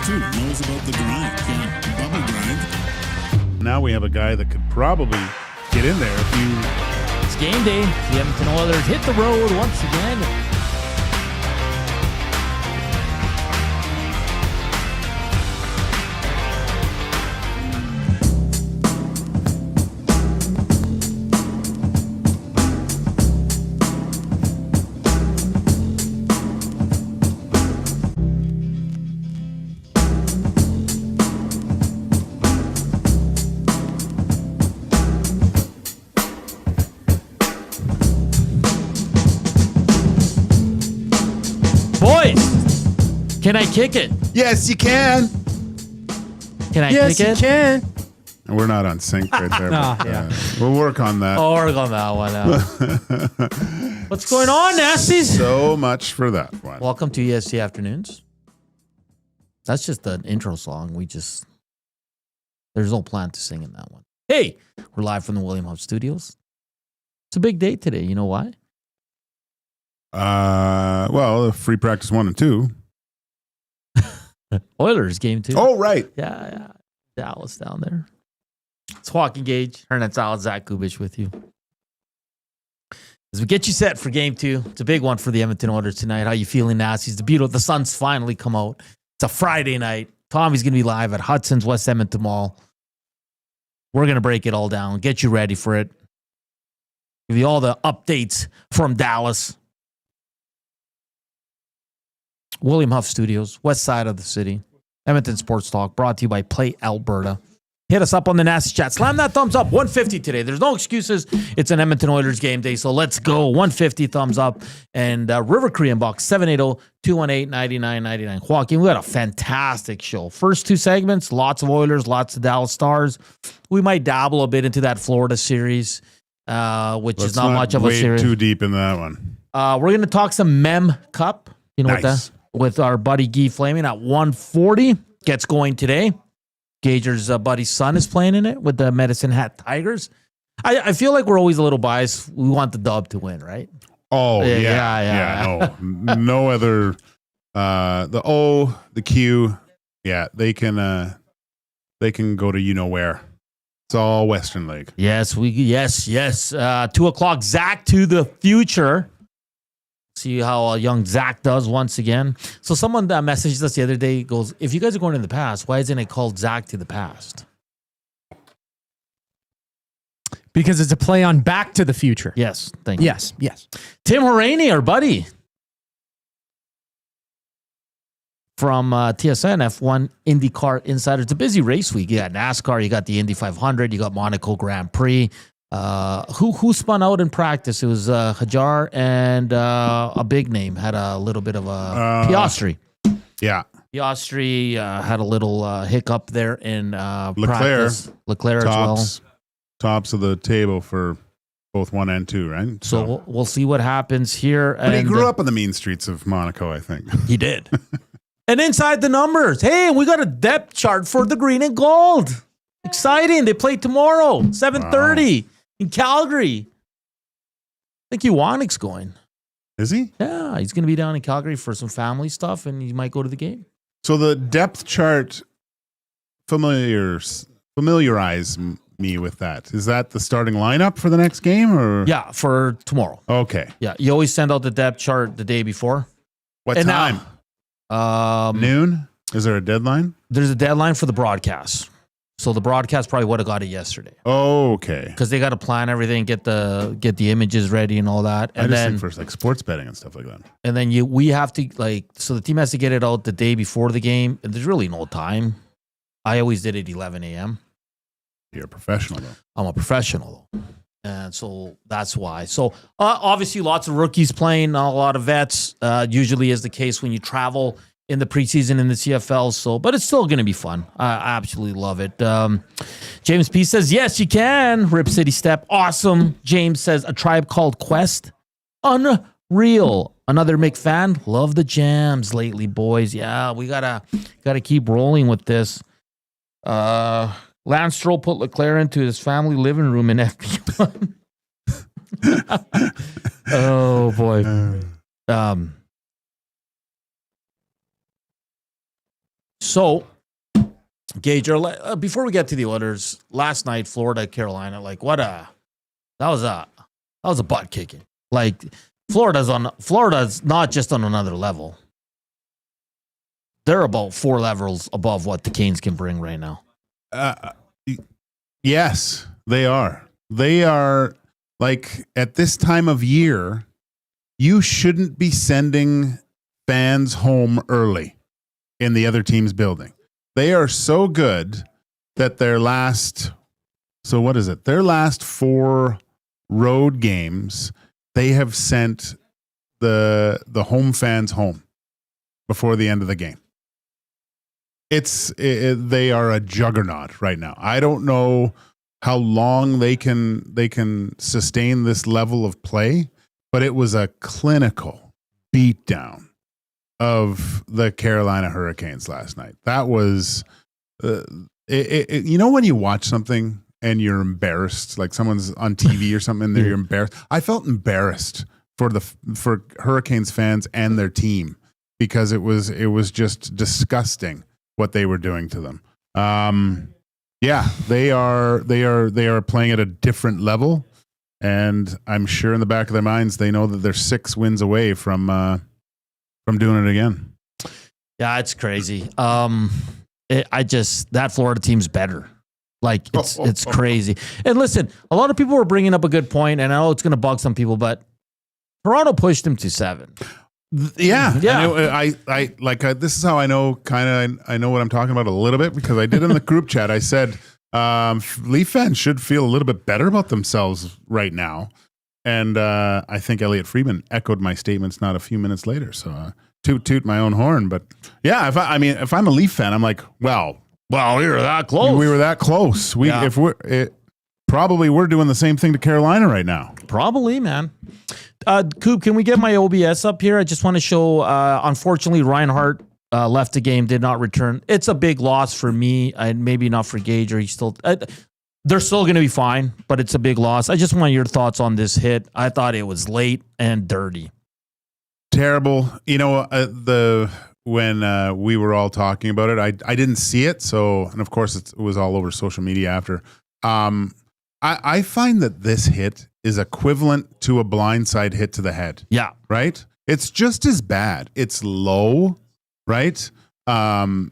Analyst, too. Knows about the grind. Yeah, the bubble grind. Now we have a guy that could probably get in there if you... It's game day. The Edmonton Oilers hit the road once again. Can I kick it? Yes, you can. Can I yes, kick it? Yes, you can. And we're not on sync right there. But, yeah. We'll work on that. Oh, work on that one out. What's going on, Nasties? So much for that one. Welcome to EST Afternoons. That's just an intro song. There's no plan to sing in that one. Hey, we're live from the William Hub Studios. It's a big day today. You know why? Well, free practice 1 and 2. Oilers game 2. Oh, right. Yeah. Dallas down there. It's Joaquin, Gage, Hernan, Salas, Zach Kubich with you. As we get you set for game 2, it's a big one for the Edmonton Oilers tonight. How you feeling, Nasties? The beautiful, the sun's finally come out. It's a Friday night. Tommy's going to be live at Hudson's West Edmonton Mall. We're going to break it all down, get you ready for it. Give you all the updates from Dallas. William Huff Studios, west side of the city. Edmonton Sports Talk, brought to you by Play Alberta. Hit us up on the Nasty Chat. Slam that thumbs up. 150 today. There's no excuses. It's an Edmonton Oilers game day, so let's go. 150 thumbs up. And River Korean Box, 780-218-9999. Joaquin, we got a fantastic show. First 2 segments, lots of Oilers, lots of Dallas Stars. We might dabble a bit into that Florida series, which is not much of a series. Too deep in that one. We're going to talk some Mem Cup. You know what that? With our buddy Guy Flaming at 140. Gets going today. Gager's buddy's son is playing in it with the Medicine Hat Tigers. I feel like we're always a little biased. We want the dub to win, right? Oh, yeah. No, no other. The O, the Q, yeah, they can go to you-know-where. It's all Western League. Yes. 2 o'clock, Zach to the future. See how young Zach does once again. So someone messaged us the other day, goes, if you guys are going in the past, why isn't it called Zach to the past? Because it's a play on Back to the Future. Yes, thank you. Yes. Tim Hauraney, our buddy from TSN F1 IndyCar Insider. It's a busy race week. You got NASCAR, you got the Indy 500, you got Monaco Grand Prix. Who spun out in practice? It was Hajar and a big name had a little bit of a Piastri. Yeah, Piastri had a little hiccup there in practice. Leclerc as well. Tops of the table for both 1 and 2, right? So we'll see what happens here. But he grew up on the mean streets of Monaco, I think. He did. And inside the numbers, hey, we got a depth chart for the green and gold. Exciting! They play tomorrow, 7:30. Wow. In Calgary. I think Iwanik's going. Is he? Yeah, he's going to be down in Calgary for some family stuff, and he might go to the game. So the depth chart familiarize me with that. Is that the starting lineup for the next game? Or yeah, for tomorrow. Okay. Yeah, you always send out the depth chart the day before. What time? Noon? Is there a deadline? There's a deadline for the broadcast. So the broadcast probably would have got it yesterday. Oh, okay. Because they got to plan everything, get the images ready and all that. And I just think for like sports betting and stuff like that. And then we have to so the team has to get it out the day before the game. And there's really no time. I always did it 11 a.m. You're a professional, though. I'm a professional, though. And so that's why. So obviously lots of rookies playing, not a lot of vets. Usually is the case when you travel in the preseason in the CFL. But it's still going to be fun. I absolutely love it. James P says, yes, you can. Rip City Step. Awesome. James says, A Tribe Called Quest. Unreal. Another Mick fan. Love the jams lately, boys. Yeah, we gotta keep rolling with this. Lance Stroll put Leclerc into his family living room in FP1. Oh, boy. So, Gage, before we get to the Oilers, last night, Florida, Carolina, like that was a butt kicking. Like Florida's not just on another level. They're about 4 levels above what the Canes can bring right now. Yes, they are. They are, like, at this time of year, you shouldn't be sending fans home early in the other team's building. They are so good that their last 4 road games, they have sent the home fans home before the end of the game. They are a juggernaut right now. I don't know how long they can sustain this level of play, but it was a clinical beatdown of the Carolina Hurricanes last night. That was, you know, when you watch something and you're embarrassed, like someone's on TV or something, and you're embarrassed. I felt embarrassed for Hurricanes fans and their team because it was just disgusting what they were doing to them. Yeah, they are playing at a different level, and I'm sure in the back of their minds they know that they're 6 wins away from doing it again. Yeah, it's crazy. That Florida team's better. Like it's crazy. And listen, a lot of people were bringing up a good point, and I know it's going to bug some people, but Toronto pushed them to 7. Yeah. This is how I know I know what I'm talking about a little bit, because I did in the group chat. I said Leaf fans should feel a little bit better about themselves right now, and I think Elliot Friedman echoed my statements not a few minutes later. So toot my own horn, but yeah, if I'm a Leaf fan, I'm like, well, we were that close. We were that close. Probably we're doing the same thing to Carolina right now. Probably, man. Coop, can we get my OBS up here? I just want to show, unfortunately, Reinhart left the game, did not return. It's a big loss for me, and maybe not for Gage, or he's still... they're still going to be fine, but it's a big loss. I just want your thoughts on this hit. I thought it was late and dirty. Terrible. You know, when we were all talking about it, I didn't see it, and of course it was all over social media after. I find that this hit is equivalent to a blindside hit to the head. Yeah. Right? It's just as bad. It's low, right?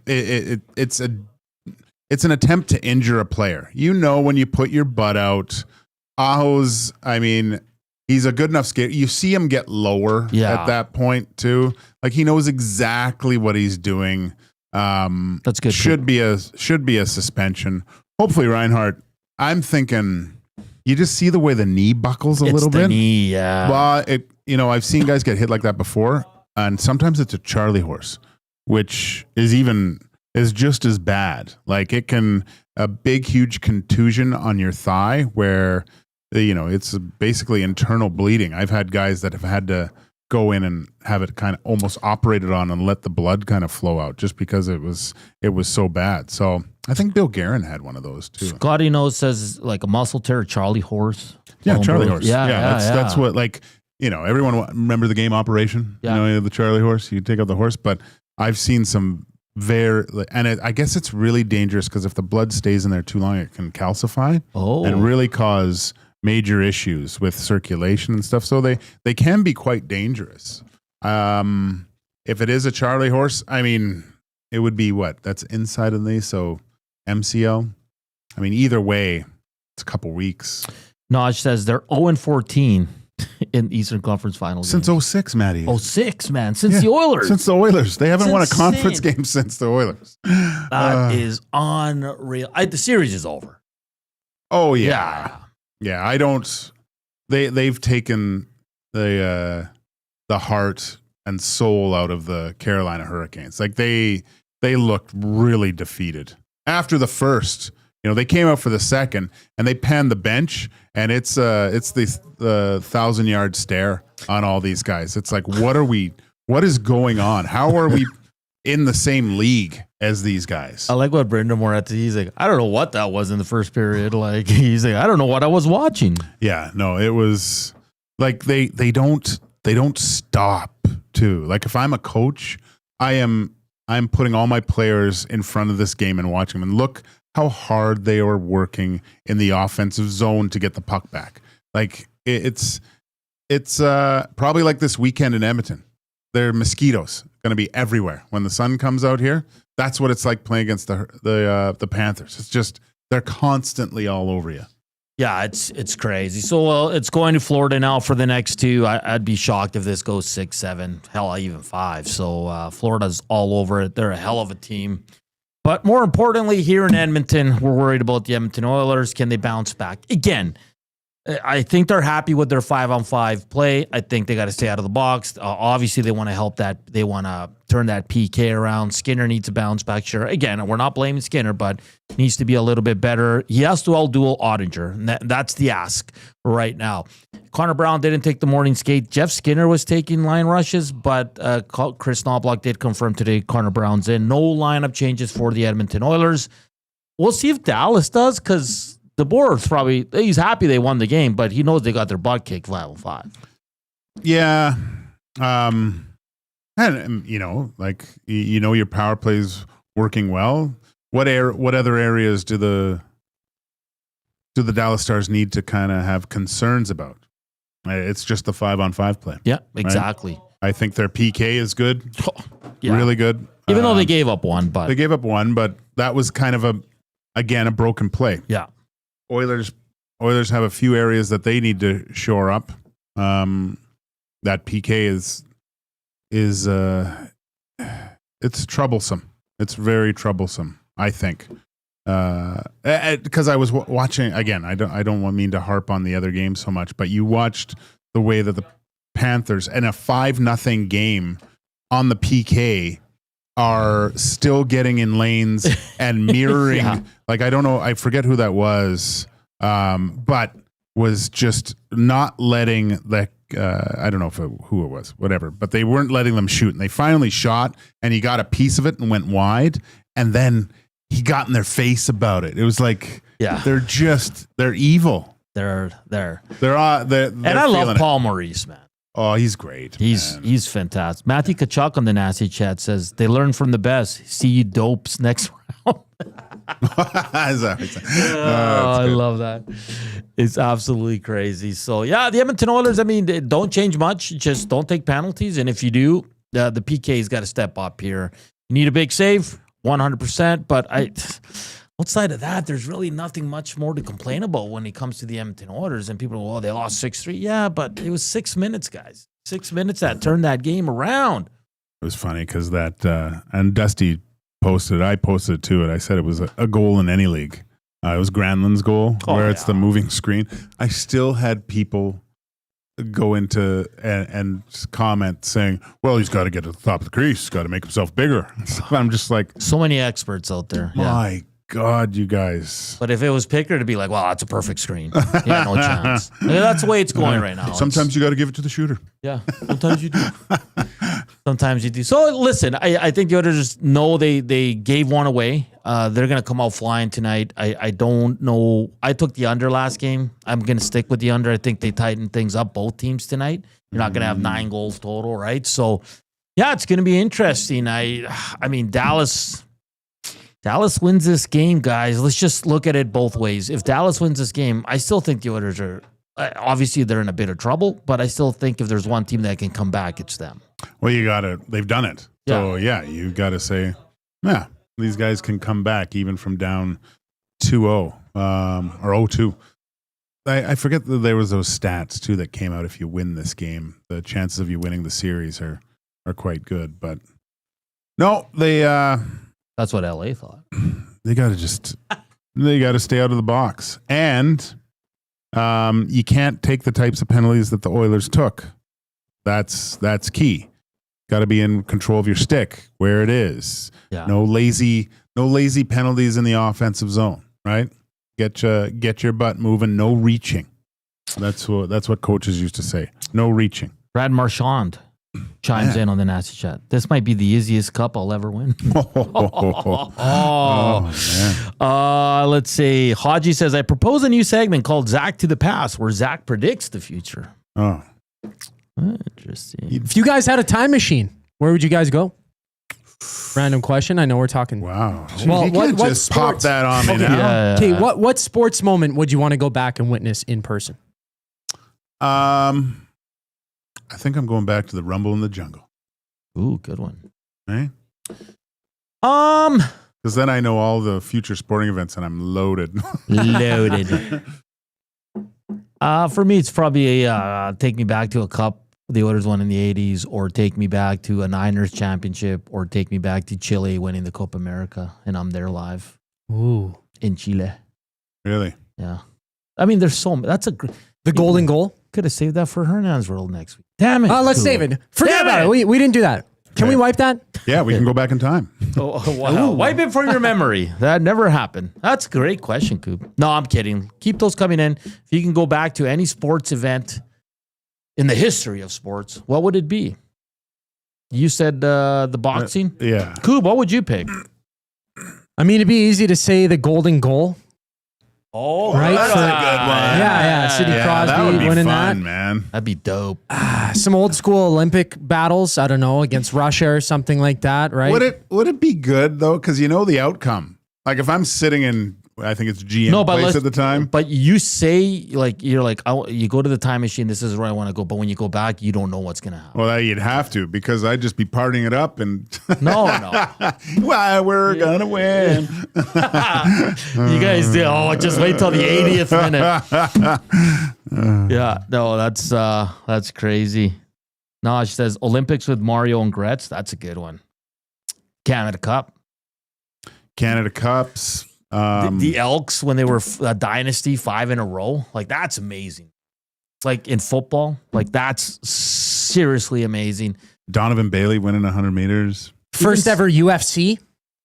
It's an attempt to injure a player. You know, when you put your butt out, Aho's, he's a good enough skater. You see him get lower at that point too. Like, he knows exactly what he's doing. That's good. Should be a suspension. Hopefully Reinhart, I'm thinking, you just see the way the knee buckles a little bit. Knee, yeah. Well, I've seen guys get hit like that before, and sometimes it's a Charlie horse, which is just as bad. Like, a big, huge contusion on your thigh where, it's basically internal bleeding. I've had guys that have had to go in and have it kind of almost operated on and let the blood kind of flow out just because it was so bad. So I think Bill Guerin had one of those too. Scotty knows, says like a muscle tear, Charlie horse. Yeah, Charlie horse. Yeah, that's what, like, everyone remember the game Operation? Yeah. The Charlie horse, you take out the horse, but I've seen some I guess it's really dangerous because if the blood stays in there too long, it can calcify and really cause major issues with circulation and stuff. So they can be quite dangerous. If it is a Charlie horse, it would be what? That's inside of the knee, so MCL. Either way, it's a couple weeks. Naj says they're 0-14 in Eastern Conference Finals. Since 06, Matty. 06, man. Since the Oilers. Since the Oilers. They haven't won a conference game since the Oilers. That is unreal. The series is over. Oh, yeah. Yeah, I don't... They've taken the heart and soul out of the Carolina Hurricanes. Like, they looked really defeated. After the first, they came out for the second, and they panned the bench, and it's the 1,000-yard stare on all these guys. It's like, what is going on? How are we in the same league as these guys? I like what Brendan Moore had to. He's like, I don't know what that was in the first period. Like, he's like, I don't know what I was watching. Yeah, no, it was like they don't stop too. Like, if I'm a coach, I am I'm putting all my players in front of this game and watching them. And look how hard they are working in the offensive zone to get the puck back. Like it's probably like this weekend in Edmonton. There are mosquitoes going to be everywhere when the sun comes out here. That's what it's like playing against the Panthers. It's just they're constantly all over you. Yeah, it's crazy. So it's going to Florida now for the next 2. I'd be shocked if this goes 6, 7, hell, even 5. So Florida's all over it. They're a hell of a team. But more importantly, here in Edmonton, we're worried about the Edmonton Oilers. Can they bounce back? Again, I think they're happy with their 5-on-5 play. I think they got to stay out of the box. Obviously, they want to help that. They want to turn that PK around. Skinner needs to bounce back. Sure. Again, we're not blaming Skinner, but needs to be a little bit better. He has to outduel Ottinger. And that's the ask right now. Connor Brown didn't take the morning skate. Jeff Skinner was taking line rushes, but Chris Knobloch did confirm today Connor Brown's in. No lineup changes for the Edmonton Oilers. We'll see if Dallas does, because the board's probably, he's happy they won the game, but he knows they got their butt kicked 5-on-5. Yeah. And your power play's working well. What other areas do the Dallas Stars need to kind of have concerns about? It's just the 5-on-5 play. Yeah, exactly. Right? I think their PK is good. Yeah. Really good. Even though they gave up one, but that was kind of a broken play. Yeah. Oilers have a few areas that they need to shore up. That PK is it's troublesome. It's very troublesome, I think. Because I was watching again. I don't mean to harp on the other game so much, but you watched the way that the Panthers in a 5-0 game on the PK are still getting in lanes and mirroring. Yeah. Like, I don't know, I forget who that was, but was just not letting the, I don't know who it was, whatever, but they weren't letting them shoot. And they finally shot, and he got a piece of it and went wide. And then he got in their face about it. It was like, yeah, they're evil. They're and I love Paul Maurice, man. Oh, he's great. He's fantastic. Matthew Kachuk on the Nasty Chat says they learn from the best. See you dopes next round. I love that. It's absolutely crazy. So yeah, the Edmonton Oilers, I mean, they don't change much. Just don't take penalties. And if you do, the PK's got to step up here. You need a big save, 100%. But outside of that, there's really nothing much more to complain about when it comes to the Edmonton Oilers. And people go, they lost 6-3. Yeah, but it was 6 minutes, guys. 6 minutes that turned that game around. It was funny because and Dusty posted, I posted to it. I said it was a goal in any league. It was Granlund's goal, where it's the moving screen. I still had people go into and comment saying, well, he's got to get to the top of the crease. He's got to make himself bigger. I'm just like, so many experts out there. My God, you guys. But if it was Picker, it'd be like, well, that's a perfect screen. Yeah, no chance. That's the way it's going right now. Sometimes you got to give it to the shooter. Yeah, sometimes you do. Sometimes you do. So listen, I think the others know they gave one away. They're going to come out flying tonight. I don't know. I took the under last game. I'm going to stick with the under. I think they tightened things up, both teams tonight. You're not going to have 9 goals total, right? So, yeah, it's going to be interesting. I mean, Dallas wins this game, guys. Let's just look at it both ways. If Dallas wins this game, I still think the Oilers are, obviously they're in a bit of trouble, but I still think if there's one team that can come back, it's them. Well, they've done it. Yeah. So, yeah, you got to say, yeah, these guys can come back even from down 2-0 or 0-2. I forget that there was those stats, too, that came out if you win this game. The chances of you winning the series are quite good. But, no, that's what LA thought. They got to stay out of the box. And you can't take the types of penalties that the Oilers took. That's key. Got to be in control of your stick where it is. Yeah. No lazy penalties in the offensive zone, right? Get your butt moving, no reaching. That's what coaches used to say. No reaching. Brad Marchand chimes in on the Nasty Chat. This might be the easiest cup I'll ever win. Let's see. Haji says, I propose a new segment called Zach to the Past, where Zach predicts the future. Oh. Interesting. If you guys had a time machine, where would you guys go? Random question. I know we're talking. Wow. Well, you can't what just pop sports? that on me now. Yeah. Okay, what sports moment would you want to go back and witness in person? I think I'm going back to the Rumble in the Jungle. Ooh, good one. Right? Loaded. Because then I know all the future sporting events and I'm loaded. For me, it's probably take me back to a cup the Oilers won in the 80s, or take me back to a Niners championship, or take me back to Chile winning the Copa America, and I'm there live. Ooh. In Chile. Really? Yeah. I mean, there's The golden goal? Could have saved that for Hernan's World next week. Damn it. Let's save it. Forget about it. We didn't do that. Can we wipe that? Yeah, we can go back in time. Oh, wow. Wipe it from your memory. That never happened. That's a great question, Coop. No, I'm kidding. Keep those coming in. If you can go back to any sports event in the history of sports, what would it be? You said the boxing? Yeah. Coop, what would you pick? I mean, it'd be easy to say the golden goal. Oh, Right? That's For- a good one. Yeah. Sidney that would Crosby be winning fun, that. man. That'd be dope. Some old school Olympic battles. I don't know, against Russia or something like that, right? Would it be good though? Because you know the outcome. Like if I'm sitting in, I think it's GM place at the time. But you say you go to the time machine. This is where I want to go. But when you go back, you don't know what's gonna happen. Well, you'd have to, because I'd just be partying it up and No. well, we're gonna win. You guys do. Oh, just wait till the 80th minute. Yeah, no, that's crazy. No, she says Olympics with Mario and Gretz. That's a good one. Canada Cup. Canada Cups. The Elks, when they were a dynasty 5 in a row. Like, that's amazing. Like in football, like that's seriously amazing. Donovan Bailey winning 100 meters. First ever UFC.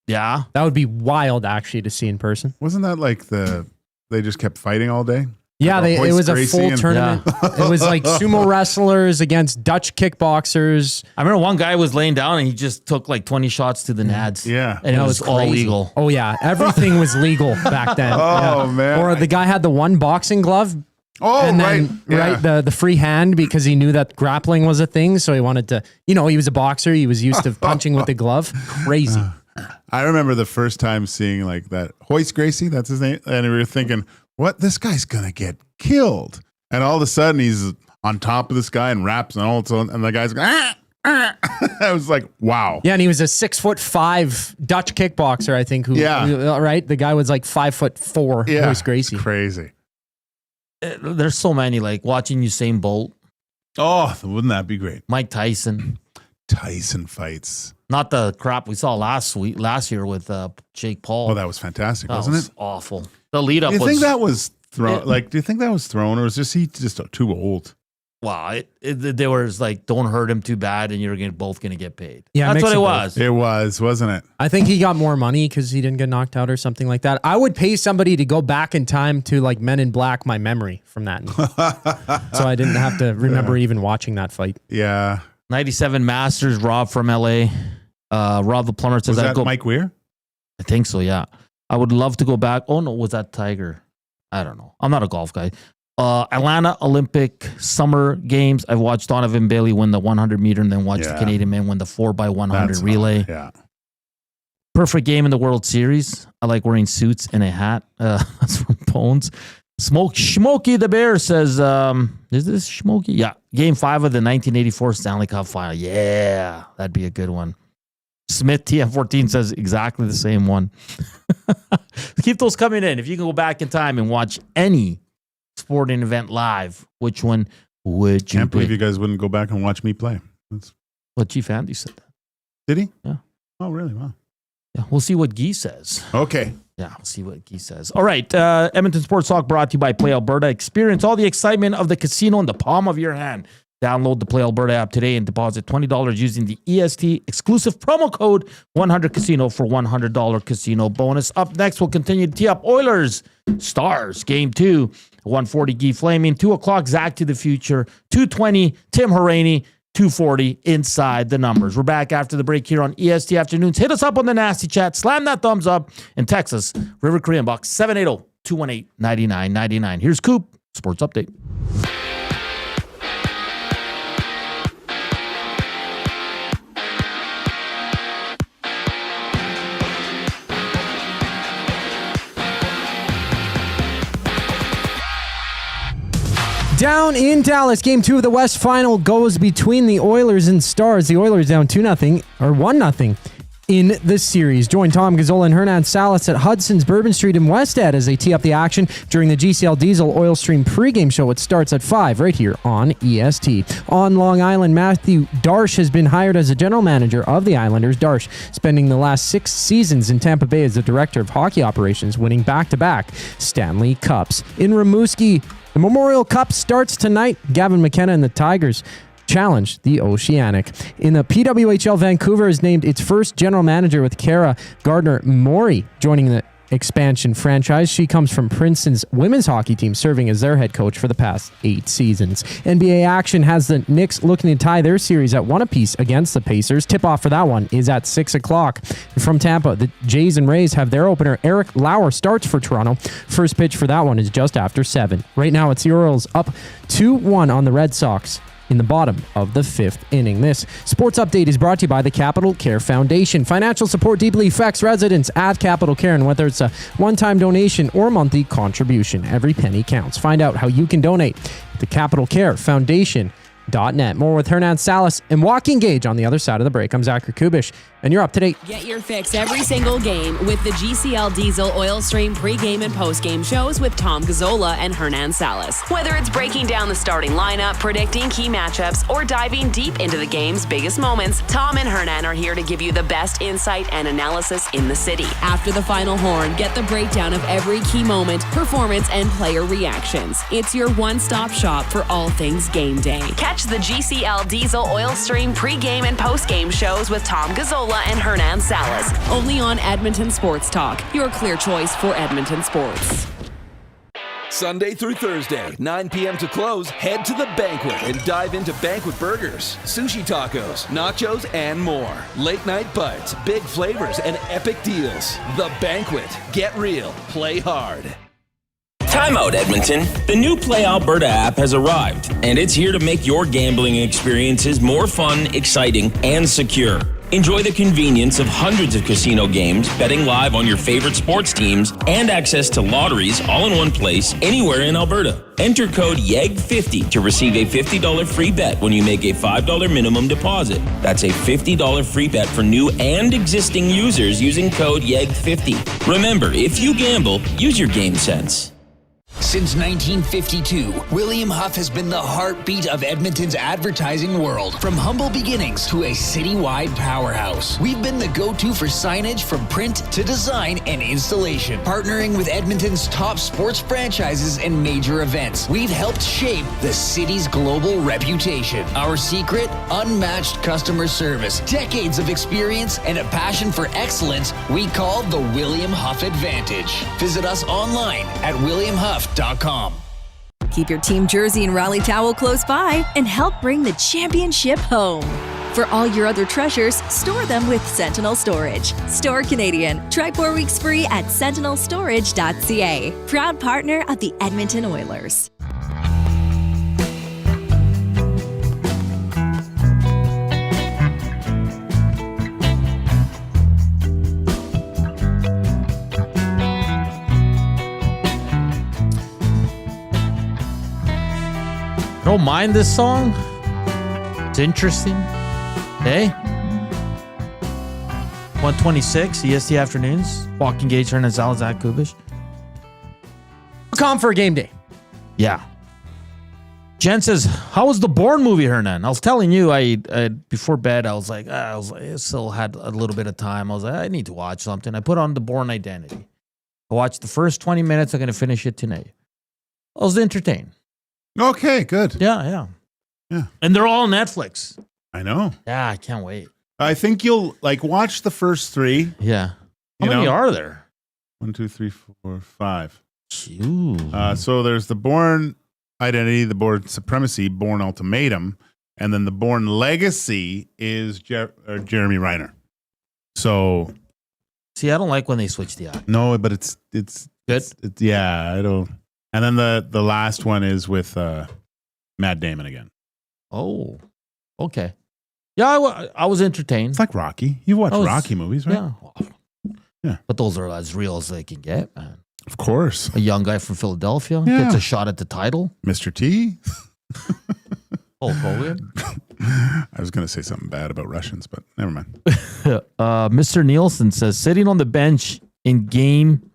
Yeah. That would be wild, actually, to see in person. Wasn't that like they just kept fighting all day? Yeah, Like it was a Gracie full and- tournament. It was like sumo wrestlers against Dutch kickboxers. I remember one guy was laying down and he just took like 20 shots to the nads. Yeah. And it That was all crazy. legal. Oh, yeah. Everything was legal back then. Oh, Yeah. man. Or the guy had the one boxing glove. Oh, And right. then, the free hand, because he knew that grappling was a thing. So he wanted to, he was a boxer. He was used to punching with the glove. Crazy. I remember the first time seeing like that Hoist Gracie, that's his name. And we were thinking, what? This guy's going to get killed. And all of a sudden he's on top of this guy and raps and all of a sudden, and the guy's going, I was like, wow. Yeah, and he was a 6'5" Dutch kickboxer, I think. Right? The guy was like 5'4". Yeah. Hoist Gracie. Crazy. There's so many, like watching Usain Bolt, Oh, wouldn't that be great? Mike Tyson. Tyson fights. Not the crap we saw last year with Jake Paul. Oh, that was fantastic, That wasn't was it? awful. The lead up Do you was. think that was thrown? Yeah. Like, do you think that was thrown, or was he just too old? Wow, there was like, don't hurt him too bad, and you're both gonna get paid. Yeah, that's mix what it of was. It was, wasn't it? I think he got more money because he didn't get knocked out or something like that. I would pay somebody to go back in time to like Men in Black my memory from that. So I didn't have to remember even watching that fight. Yeah. 97 Masters. Rob from LA. Rob the plumber says Was I'd that go. Mike Weir? I think so. Yeah, I would love to go back. Oh no, was that Tiger? I don't know. I'm not a golf guy. Atlanta Olympic Summer Games. I've watched Donovan Bailey win the 100 meter and then watched the Canadian men win the 4x100 relay. Yeah. Perfect game in the World Series. I like wearing suits and a hat. That's from Bones. Smokey the Bear says, is this Smokey? Yeah. Game 5 of the 1984 Stanley Cup final. Yeah, that'd be a good one. Smith TM14 says exactly the same one. Keep those coming in. If you can go back in time and watch any sporting event live, which one would you Can't believe pick? you guys wouldn't go back and watch me play. Well, Chief Andy said that. Did he? Yeah. Oh, really? Wow. Yeah, we'll see what Guy says. Okay. Yeah, we'll see what Guy says. All right, Edmonton Sports Talk brought to you by Play Alberta. Experience all the excitement of the casino in the palm of your hand. Download the Play Alberta app today and deposit $20 using the EST exclusive promo code 100Casino for $100 casino bonus. Up next, we'll continue to tee up Oilers Stars Game 2. 140 Guy Flaming, 2 o'clock Zach to the Future, 2:20 Tim Hauraney, 2:40 Inside the Numbers. We're back after the break here on EST Afternoons. Hit us up on the Nasty Chat, slam that thumbs up, and text us, River Korean Box 780-218-9999. Here's Coop, Sports Update. Down in Dallas, Game 2 of the West Final goes between the Oilers and Stars. The Oilers down 2-0 or 1-0 in the series. Join Tom Gazzola and Hernan Salas at Hudson's Bourbon Street in West Ed as they tee up the action during the GCL Diesel Oil Stream pregame show. It starts at 5 right here on EST. On Long Island, Matthew Darsh has been hired as the general manager of the Islanders. Darsh spending the last 6 seasons in Tampa Bay as the director of hockey operations, winning back-to-back Stanley Cups. In Rimouski, the Memorial Cup starts tonight. Gavin McKenna and the Tigers challenge the Oceanic. In the PWHL, Vancouver has named its first general manager with Kara Gardner-Mori joining the expansion franchise. She comes from Princeton's women's hockey team, serving as their head coach for the past 8 seasons. NBA action has the Knicks looking to tie their series at 1 apiece against the Pacers. Tip-off for that one is at 6 o'clock. From Tampa, the Jays and Rays have their opener. Eric Lauer starts for Toronto. First pitch for that one is just after 7. Right now, it's the Orioles up 2-1 on the Red Sox in the bottom of the 5th inning. This sports update is brought to you by the Capital Care Foundation. Financial support deeply affects residents at Capital Care, and whether it's a one-time donation or monthly contribution, every penny counts. Find out how you can donate at the Capital Care Foundation.net. More with Hernan Salas and Joaquin Gage on the other side of the break. I'm Zachary Kubish, and you're up to date. Get your fix every single game with the GCL Diesel Oil Stream pregame and postgame shows with Tom Gazzola and Hernan Salas. Whether it's breaking down the starting lineup, predicting key matchups, or diving deep into the game's biggest moments, Tom and Hernan are here to give you the best insight and analysis in the city. After the final horn, get the breakdown of every key moment, performance, and player reactions. It's your one-stop shop for all things game day. Catch the GCL Diesel Oil Stream pregame and postgame shows with Tom Gazzola and Hernan Salas, only on Edmonton Sports Talk, your clear choice for Edmonton sports. Sunday through Thursday, 9 p.m. to close, head to the Banquet and dive into Banquet burgers, sushi tacos, nachos, and more. Late night bites, big flavors, and epic deals. The Banquet. Get real. Play hard. Time out, Edmonton. The new Play Alberta app has arrived, and it's here to make your gambling experiences more fun, exciting, and secure. Enjoy the convenience of hundreds of casino games, betting live on your favorite sports teams, and access to lotteries all in one place, anywhere in Alberta. Enter code YEG50 to receive a $50 free bet when you make a $5 minimum deposit. That's a $50 free bet for new and existing users using code YEG50. Remember, if you gamble, use your game sense. Since 1952, William Huff has been the heartbeat of Edmonton's advertising world. From humble beginnings to a citywide powerhouse, we've been the go-to for signage from print to design and installation. Partnering with Edmonton's top sports franchises and major events, we've helped shape the city's global reputation. Our secret? Unmatched customer service, decades of experience, and a passion for excellence we call the William Huff Advantage. Visit us online at williamhuff.com. Keep your team jersey and rally towel close by and help bring the championship home. For all your other treasures, store them with Sentinel Storage. Store Canadian. Try 4 weeks free at sentinelstorage.ca. Proud partner of the Edmonton Oilers. Don't mind this song. It's interesting. Hey. 126 EST afternoons. Joaquin Gage, Hernan Salas, Zach Kubish. Calm for a game day. Yeah. Jen says, "How was the Bourne movie, Hernan?" I was telling you, I before bed, I still had a little bit of time. I was like, I need to watch something. I put on the Bourne Identity. I watched the first 20 minutes. I'm going to finish it tonight. I was entertained. Okay, good. Yeah. And they're all on Netflix. I know. Yeah, I can't wait. I think you'll watch the first 3. Yeah. How many are there? 1, 2, 3, 4, 5. Ooh. So there's the Bourne Identity, the Bourne Supremacy, Bourne Ultimatum, and then the Bourne Legacy is Jeremy Renner. So, see, I don't like when they switch the act. No, but it's good. I don't. And then the last one is with Matt Damon again. Oh, okay. Yeah, I was entertained. It's like Rocky. You watch Rocky movies, right? Yeah. But those are as real as they can get, man. Of course. A young guy from Philadelphia Yeah. gets a shot at the title. Mr. T. Hulk Hogan. I was going to say something bad about Russians, but never mind. Mr. Nielsen says, sitting on the bench in Game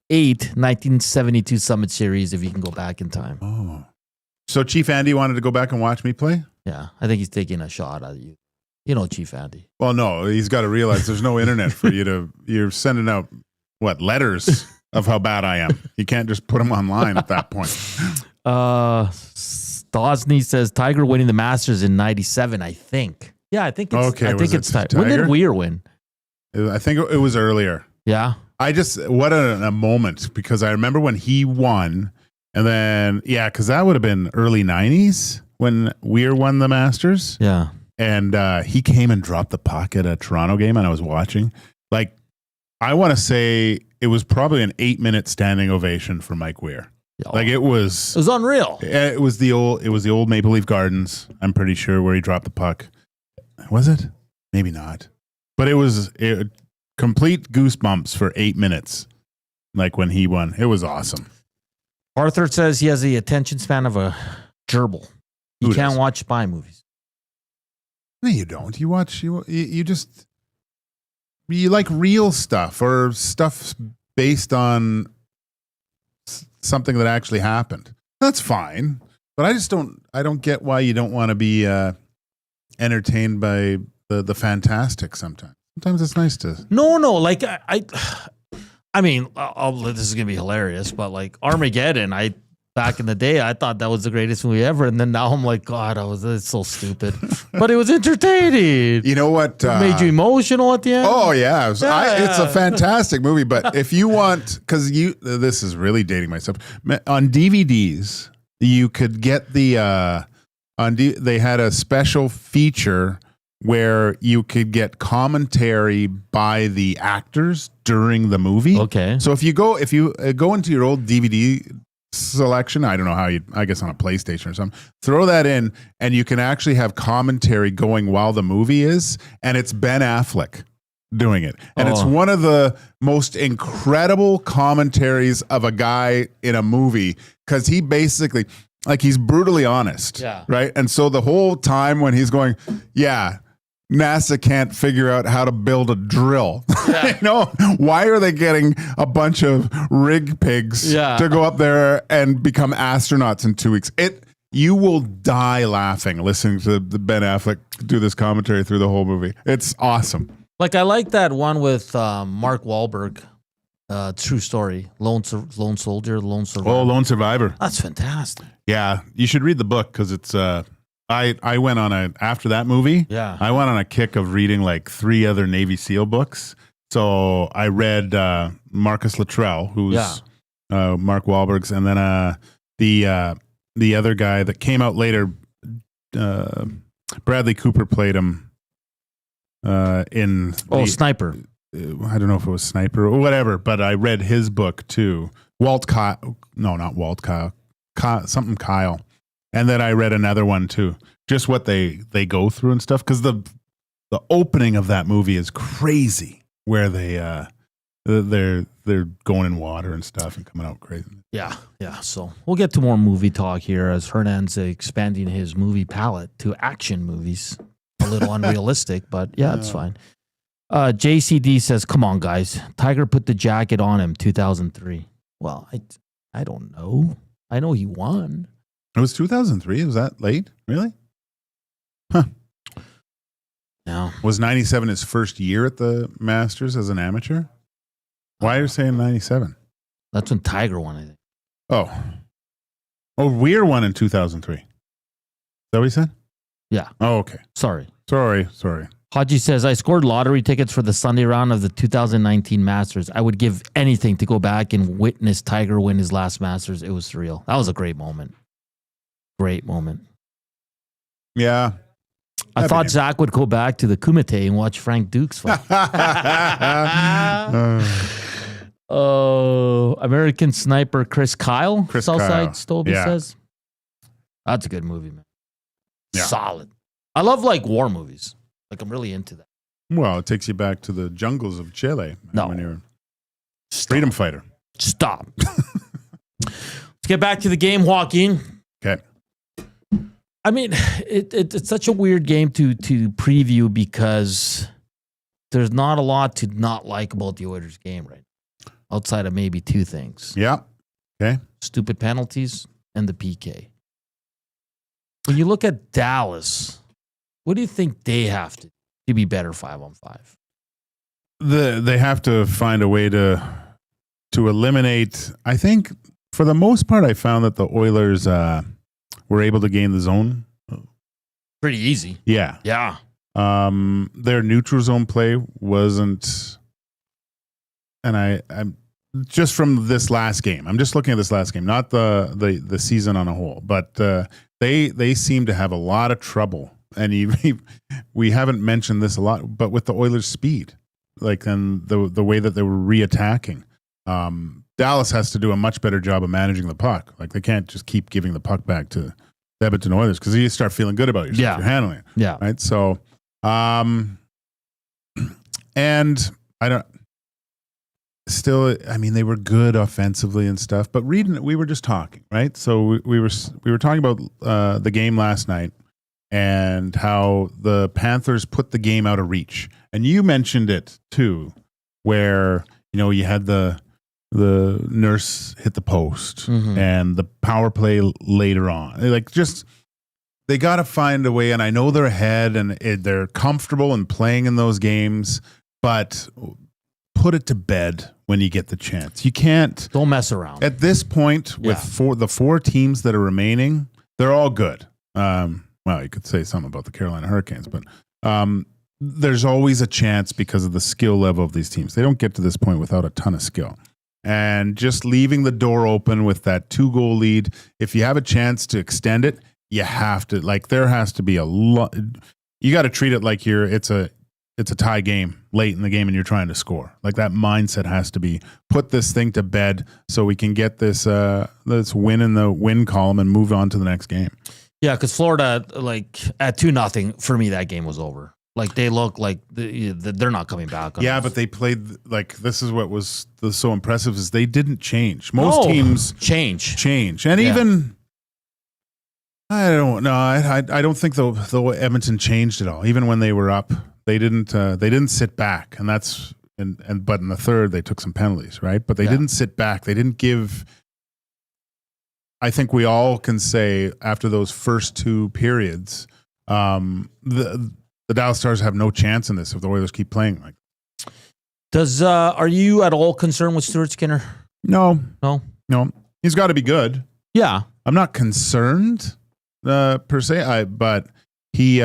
8, 1972 Summit Series, if you can go back in time. Oh. So Chief Andy wanted to go back and watch me play? Yeah, I think he's taking a shot at you. You know Chief Andy. Well, no, he's got to realize there's no internet for you to, you're sending out, letters of how bad I am. You can't just put them online at that point. Stosny says, Tiger winning the Masters in 97, I think. Yeah, I think it's, Okay, I think was it's it Tiger. When did Tiger? Weir win? I think it was earlier. Yeah. What a moment, because I remember when he won, and then, because that would have been early 90s when Weir won the Masters. Yeah. And he came and dropped the puck at a Toronto game, and I was watching. Like, I want to say it was probably an 8-minute standing ovation for Mike Weir. Oh. Like, it was unreal. It was the old Maple Leaf Gardens, I'm pretty sure, where he dropped the puck. Was it? Maybe not. But it was complete goosebumps for 8 minutes, like when he won. It was awesome. Arthur says he has the attention span of a gerbil. He Who can't does? watch spy movies. No, you don't. You watch, you like real stuff or stuff based on something that actually happened. That's fine. But I don't get why you don't want to be entertained by the fantastic sometimes. Sometimes it's nice to. No. Like I mean, this is gonna be hilarious, but like Armageddon, back in the day, I thought that was the greatest movie ever, and then now I'm like, God, it's so stupid, but it was entertaining. You know what? It made you emotional at the end. Oh yeah, it's a fantastic movie. But if you want, because this is really dating myself. On DVDs, you could get they had a special feature where you could get commentary by the actors during the movie. Okay. So if you go into your old DVD selection, I don't know how I guess on a PlayStation or something, throw that in, and you can actually have commentary going while the movie is, and it's Ben Affleck doing it. And it's one of the most incredible commentaries of a guy in a movie, because he basically, like, he's brutally honest. Yeah. Right. And so the whole time when he's going, NASA can't figure out how to build a drill. Yeah. Why are they getting a bunch of rig pigs to go up there and become astronauts in 2 weeks? You will die laughing listening to the Ben Affleck do this commentary through the whole movie. It's awesome. Like, I like that one with Mark Wahlberg, True Story, Lone Soldier, Lone Survivor. Oh, Lone Survivor. That's fantastic. Yeah, you should read the book, because it's I went on after that movie. Yeah. I went on a kick of reading like 3 other Navy SEAL books. So I read Marcus Luttrell, who's Mark Wahlberg's, and then the other guy that came out later, Bradley Cooper played him in Sniper. I don't know if it was Sniper or whatever, but I read his book too. Something Kyle. And then I read another one too, just what they go through and stuff. Because the opening of that movie is crazy, where they're going in water and stuff and coming out crazy. Yeah. So we'll get to more movie talk here as Hernan's expanding his movie palette to action movies. A little unrealistic, but it's fine. JCD says, "Come on, guys! Tiger put the jacket on him 2003." Well, I don't know. I know he won. It was 2003. Was that late? Really? Huh. No. Was 97 his first year at the Masters as an amateur? Why are you saying 97? That's when Tiger won, I think. Oh, Weir won in 2003. Is that what he said? Yeah. Oh, okay. Sorry. Haji says, I scored lottery tickets for the Sunday round of the 2019 Masters. I would give anything to go back and witness Tiger win his last Masters. It was surreal. That was a great moment. Yeah. I thought Zach would go back to the Kumite and watch Frank Dukes fight. American Sniper Chris Kyle. Southside Stobie says. That's a good movie, man. Yeah. Solid. I love like war movies. Like I'm really into that. Well, it takes you back to the jungles of Chile. No. When you're a freedom fighter. Stop. Let's get back to the game, Joaquin. Okay. I mean, it's such a weird game to preview because there's not a lot to not like about the Oilers game right now, outside of maybe two things. Yeah. Okay. Stupid penalties and the PK. When you look at Dallas, what do you think they have to be better 5-on-5? They have to find a way to eliminate. I think for the most part, I found that the Oilers were able to gain the zone pretty easy. Yeah. Yeah. Their neutral zone play wasn't, and I'm just from this last game. I'm just looking at this last game, not the season on a whole, but they seem to have a lot of trouble. And we haven't mentioned this a lot, but with the Oilers' speed, like and the way that they were reattacking, Dallas has to do a much better job of managing the puck. Like they can't just keep giving the puck back to the Edmonton Oilers because you start feeling good about yourself. Yeah. You're handling it. Yeah. Right. So, and I don't. Still, I mean, they were good offensively and stuff. But we were just talking, right? So we were talking about the game last night and how the Panthers put the game out of reach. And you mentioned it too, where you had the Nurse hit the post and the power play later on. They got to find a way. And I know they're ahead and they're comfortable in playing in those games, but put it to bed when you get the chance. You can't. Don't mess around. At this point, with the four teams that are remaining, they're all good. Well, you could say something about the Carolina Hurricanes, but there's always a chance because of the skill level of these teams. They don't get to this point without a ton of skill. And just leaving the door open with that 2-goal lead, if you have a chance to extend it, you have to. Like there has to be a lot. You got to treat it like it's a tie game late in the game and you're trying to score. Like that mindset has to be put this thing to bed so we can get this win in the win column and move on to the next game. Yeah, because Florida, like at 2-0, for me that game was over. Like they look like they're not coming back. Yeah, but they played like this is what was so impressive is they didn't change. Most teams change, and even I don't know. I don't think though Edmonton changed at all. Even when they were up, they didn't sit back, and that's but in the third they took some penalties, right? But they didn't sit back. They didn't give. I think we all can say after those first two periods, the Dallas Stars have no chance in this if the Oilers keep playing like. Are you at all concerned with Stuart Skinner? No. He's got to be good. Yeah, I'm not concerned per se. But he's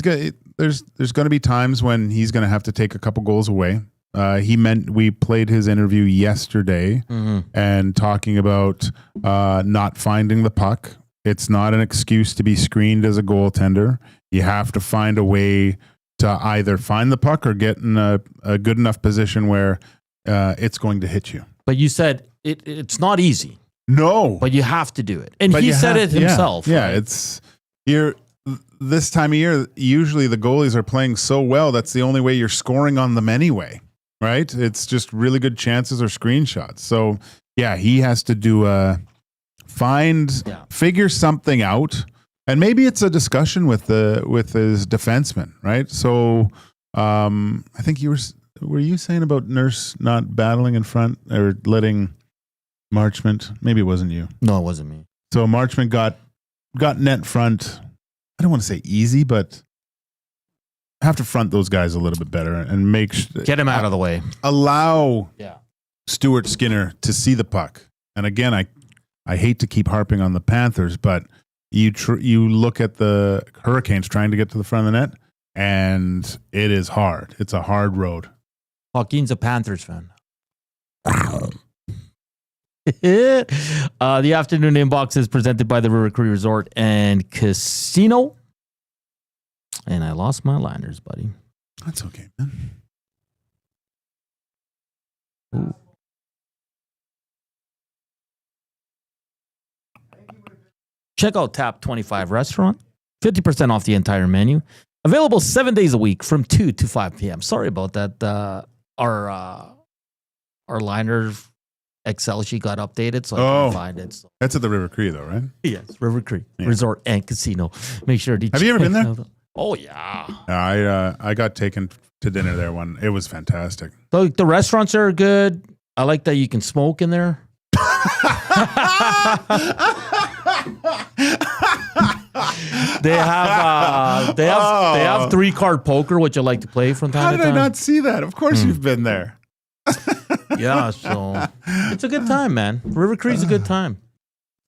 good. There's going to be times when he's going to have to take a couple goals away. We played his interview yesterday and talking about not finding the puck. It's not an excuse to be screened as a goaltender. You have to find a way to either find the puck or get in a good enough position where it's going to hit you. But you said it's not easy. No. But you have to do it. And he said it himself. Yeah, right? it's this time of year, usually the goalies are playing so well, that's the only way you're scoring on them anyway, right? It's just really good chances or screenshots. So, yeah, he has to do figure something out. And maybe it's a discussion with his defenseman, right? So I think were you saying about Nurse not battling in front or letting Marchment? Maybe it wasn't you. No, it wasn't me. So Marchment got net front. I don't want to say easy, but have to front those guys a little bit better and get him out of the way. Allow Stuart Skinner to see the puck. And again, I hate to keep harping on the Panthers, but you look at the Hurricanes trying to get to the front of the net, and it is hard. It's a hard road. Joaquin's a Panthers fan. The afternoon inbox is presented by the River Cree Resort and Casino. And I lost my liners, buddy. That's okay, man. Ooh. Check out Tap 25 Restaurant. 50% off the entire menu. Available 7 days a week from 2 to 5 p.m. Sorry about that. Our our liner Excel sheet got updated, so I can find it. So. That's at the River Cree, though, right? Yes, River Cree Resort and Casino. Make sure to Have you ever been there? Oh yeah. I got taken to dinner there one. It was fantastic. The restaurants are good. I like that you can smoke in there. They have 3-card poker, which I like to play from time to time. How did I not see that? Of course you've been there. Yeah, so it's a good time, man. River Creek's a good time.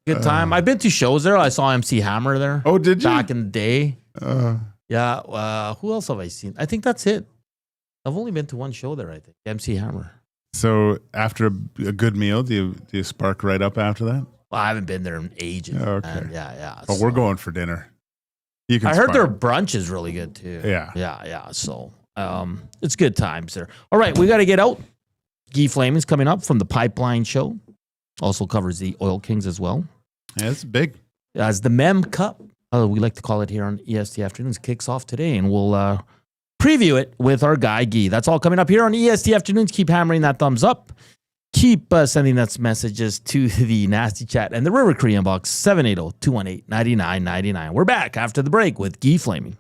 Good time. I've been to shows there. I saw MC Hammer there. Oh, did you? Back in the day. Yeah. Who else have I seen? I think that's it. I've only been to one show there, I think. MC Hammer. So after a good meal, do you spark right up after that? Well, I haven't been there in ages. Okay. Yeah. But we're going for dinner. You can. I heard their brunch is really good too. Yeah. So it's good times there. All right, we got to get out. Guy Flaming's coming up from the Pipeline Show. Also covers the Oil Kings as well. Yeah, it's big. As the Mem Cup, we like to call it here on EST Afternoons, kicks off today, and we'll preview it with our guy Guy. That's all coming up here on EST Afternoons. Keep hammering that thumbs up. Keep sending us messages to the Nasty Chat and the River Cree inbox, 780-218-9999. We're back after the break with Guy Flaming.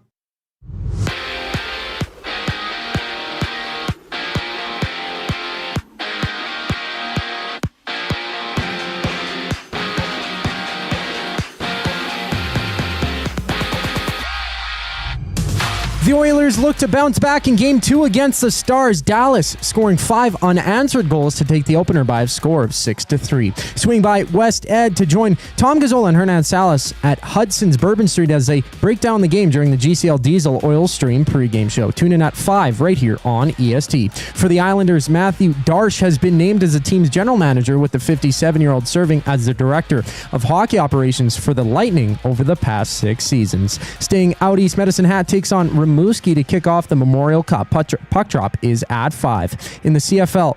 The Oilers look to bounce back in Game 2 against the Stars. Dallas scoring 5 unanswered goals to take the opener by a score of 6-3. Swing by West Ed to join Tom Gazzola and Hernan Salas at Hudson's Bourbon Street as they break down the game during the GCL Diesel Oil Stream pregame show. Tune in at 5 right here on EST. For the Islanders, Matthew Darsh has been named as the team's general manager, with the 57-year-old serving as the director of hockey operations for the Lightning over the past 6 seasons. Staying out east, Medicine Hat takes on Rimouski to kick off the Memorial Cup. Puck drop is at 5. In the CFL,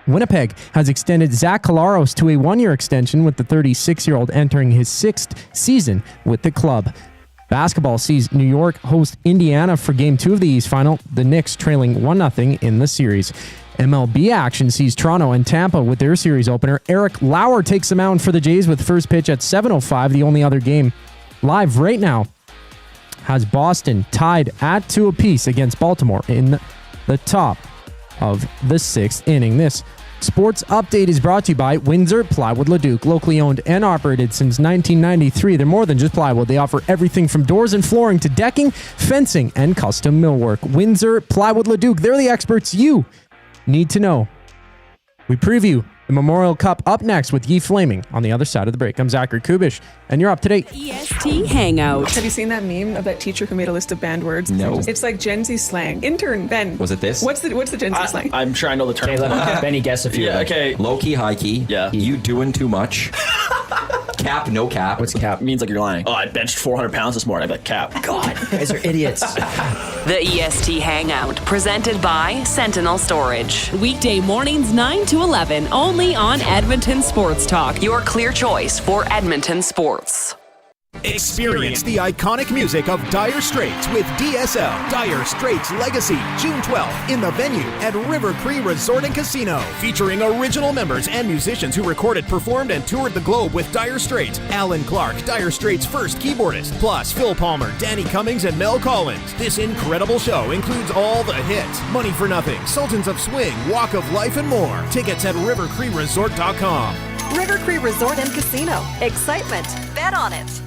Winnipeg has extended Zach Collaros to a 1-year extension, with the 36-year-old entering his 6th season with the club. Basketball sees New York host Indiana for Game 2 of the East Final, the Knicks trailing 1-0 in the series. MLB action sees Toronto and Tampa with their series opener. Eric Lauer takes the mound for the Jays with first pitch at 7:05. The only other game live right now has Boston tied at 2 apiece against Baltimore in the top of the 6th inning. This sports update is brought to you by Windsor Plywood Leduc, locally owned and operated since 1993. They're more than just plywood. They offer everything from doors and flooring to decking, fencing, and custom millwork. Windsor Plywood Leduc, they're the experts you need to know. We preview the Memorial Cup up next with Guy Flaming on the other side of the break. I'm Zachary Kubish, and you're up to date. EST Hangout. Have you seen that meme of that teacher who made a list of banned words? No. It's like Gen Z slang. Intern, Ben. Was it this? What's the Gen Z slang? I'm sure I know the term. Okay, let Benny guess a few. Yeah, okay. Low key, high key. Yeah. You doing too much. Cap, no cap. What's cap? It means like you're lying. Oh, I benched 400 pounds this morning. I'd be like, cap. God, you guys are idiots. The EST Hangout, presented by Sentinel Storage. Weekday mornings 9 to 11, only on Edmonton Sports Talk. Your clear choice for Edmonton sports. Experience the iconic music of Dire Straits with DSL. Dire Straits Legacy, June 12th in the venue at River Cree Resort and Casino. Featuring original members and musicians who recorded, performed, and toured the globe with Dire Straits. Alan Clark, Dire Straits' first keyboardist, plus Phil Palmer, Danny Cummings, and Mel Collins. This incredible show includes all the hits: Money for Nothing, Sultans of Swing, Walk of Life, and more. Tickets at rivercreeresort.com. River Cree Resort and Casino. Excitement. Bet on it.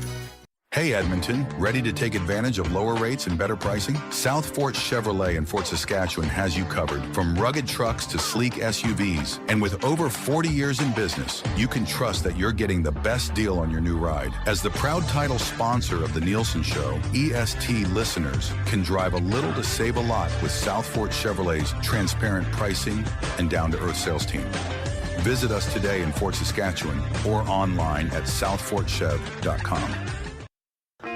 Hey Edmonton, ready to take advantage of lower rates and better pricing? South Fort Chevrolet in Fort Saskatchewan has you covered. From rugged trucks to sleek SUVs. And with over 40 years in business, you can trust that you're getting the best deal on your new ride. As the proud title sponsor of the Nielsen Show, EST listeners can drive a little to save a lot with South Fort Chevrolet's transparent pricing and down-to-earth sales team. Visit us today in Fort Saskatchewan or online at southfortchev.com.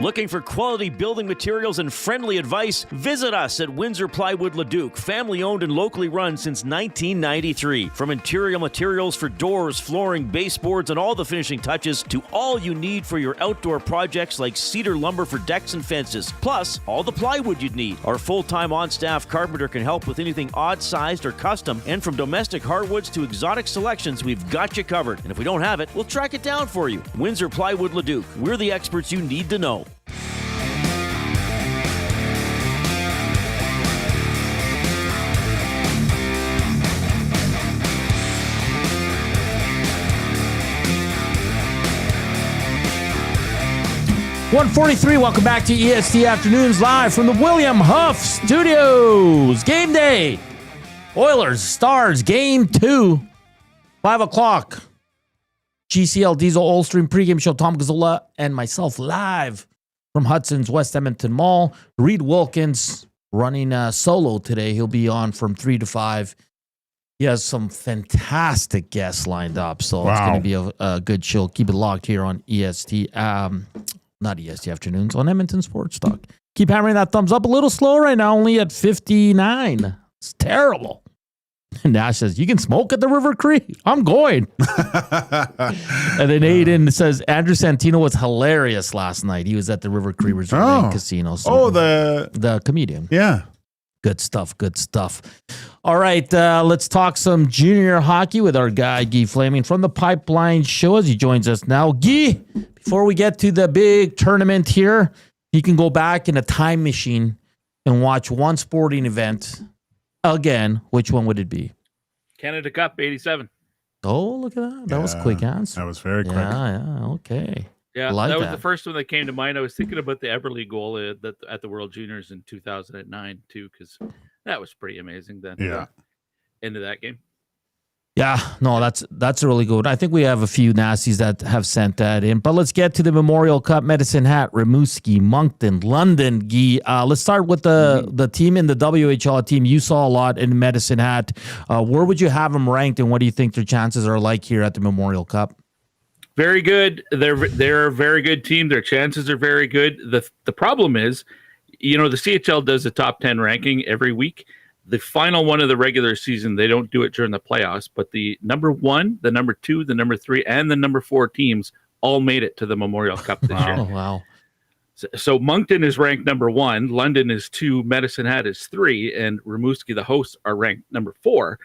Looking for quality building materials and friendly advice? Visit us at Windsor Plywood Leduc, family owned and locally run since 1993. From interior materials for doors, flooring, baseboards, and all the finishing touches to all you need for your outdoor projects like cedar lumber for decks and fences, plus all the plywood you'd need. Our full-time on-staff carpenter can help with anything odd-sized or custom, and from domestic hardwoods to exotic selections, we've got you covered. And if we don't have it, we'll track it down for you. Windsor Plywood Leduc. We're the experts you need to know. .143, welcome back to EST Afternoons live from the William Huff Studios. Game day. Oilers, Stars, Game 2. 5 o'clock. GCL Diesel Oil Stream pregame show. Tom Gazzola and myself live from Hudson's West Edmonton Mall. Reed Wilkins running solo today. He'll be on from 3 to 5. He has some fantastic guests lined up, so it's going to be a good show. Keep it locked here on EST. Not EST Afternoons, on Edmonton Sports Talk. Keep hammering that thumbs up. A little slow right now, only at 59. It's terrible. And Nash says, you can smoke at the River Cree. I'm going. And then Aiden says, Andrew Santino was hilarious last night. He was at the River Cree Resort and Casino. So the comedian. Yeah. Good stuff. Good stuff. All right, let's talk some junior hockey with our guy, Guy Flaming, from the Pipeline Show as he joins us now. Guy, before we get to the big tournament here, you can go back in a time machine and watch one sporting event again. Which one would it be? Canada Cup, 87. Oh, look at that. That was a quick answer. That was very quick. Yeah, okay. Yeah, like that was the first one that came to mind. I was thinking about the Everly goal at the World Juniors in 2009, too, because that was pretty amazing then. Yeah. Into that game. Yeah, no, that's really good. I think we have a few nasties that have sent that in. But let's get to the Memorial Cup. Medicine Hat, Rimouski, Moncton, London, Guy. Let's start with the team in the WHL team. You saw a lot in Medicine Hat. Where would you have them ranked, and what do you think their chances are like here at the Memorial Cup? Very good. They're a very good team. Their chances are very good. The problem is, the CHL does a top 10 ranking every week. The final one of the regular season, they don't do it during the playoffs, but the number 1, the number 2, the number 3, and the number 4 teams all made it to the Memorial Cup this year. Oh, wow. So Moncton is ranked number 1, London is 2, Medicine Hat is 3, and Rimouski, the hosts, are ranked number 4.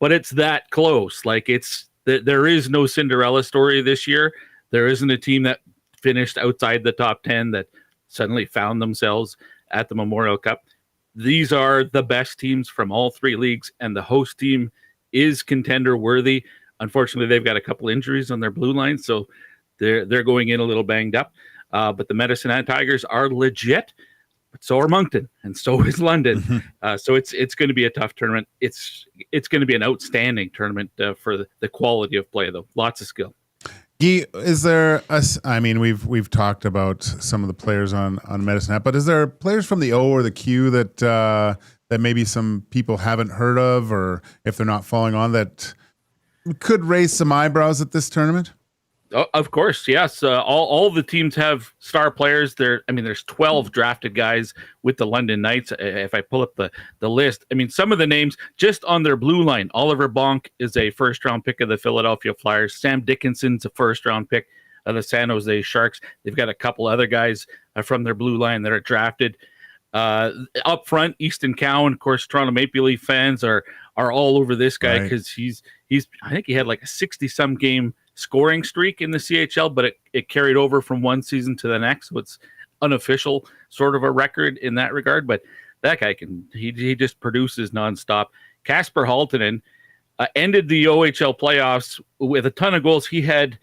But it's that close. Like, there is no Cinderella story this year. There isn't a team that finished outside the top 10 that suddenly found themselves at the Memorial Cup. These are the best teams from all 3 leagues, and the host team is contender worthy. Unfortunately, they've got a couple injuries on their blue line, so they're going in a little banged up. But the Medicine Hat Tigers are legit, but so are Moncton, and so is London. So it's going to be a tough tournament. It's going to be an outstanding tournament for the quality of play, though. Lots of skill. Guy, is there we've talked about some of the players on Medicine Hat, but is there players from the O or the Q that maybe some people haven't heard of, or if they're not following on, that could raise some eyebrows at this tournament? Oh, of course, yes. All the teams have star players. There's 12 drafted guys with the London Knights. If I pull up the list, some of the names just on their blue line. Oliver Bonk is a first-round pick of the Philadelphia Flyers. Sam Dickinson's a first-round pick of the San Jose Sharks. They've got a couple other guys from their blue line that are drafted. Up front, Easton Cowan, of course, Toronto Maple Leaf fans are all over this guy because he's I think he had like a 60-some game scoring streak in the CHL, but it carried over from one season to the next. So it's unofficial sort of a record in that regard, but that guy he just produces nonstop. Kasper Halttunen ended the OHL playoffs with a ton of goals. He had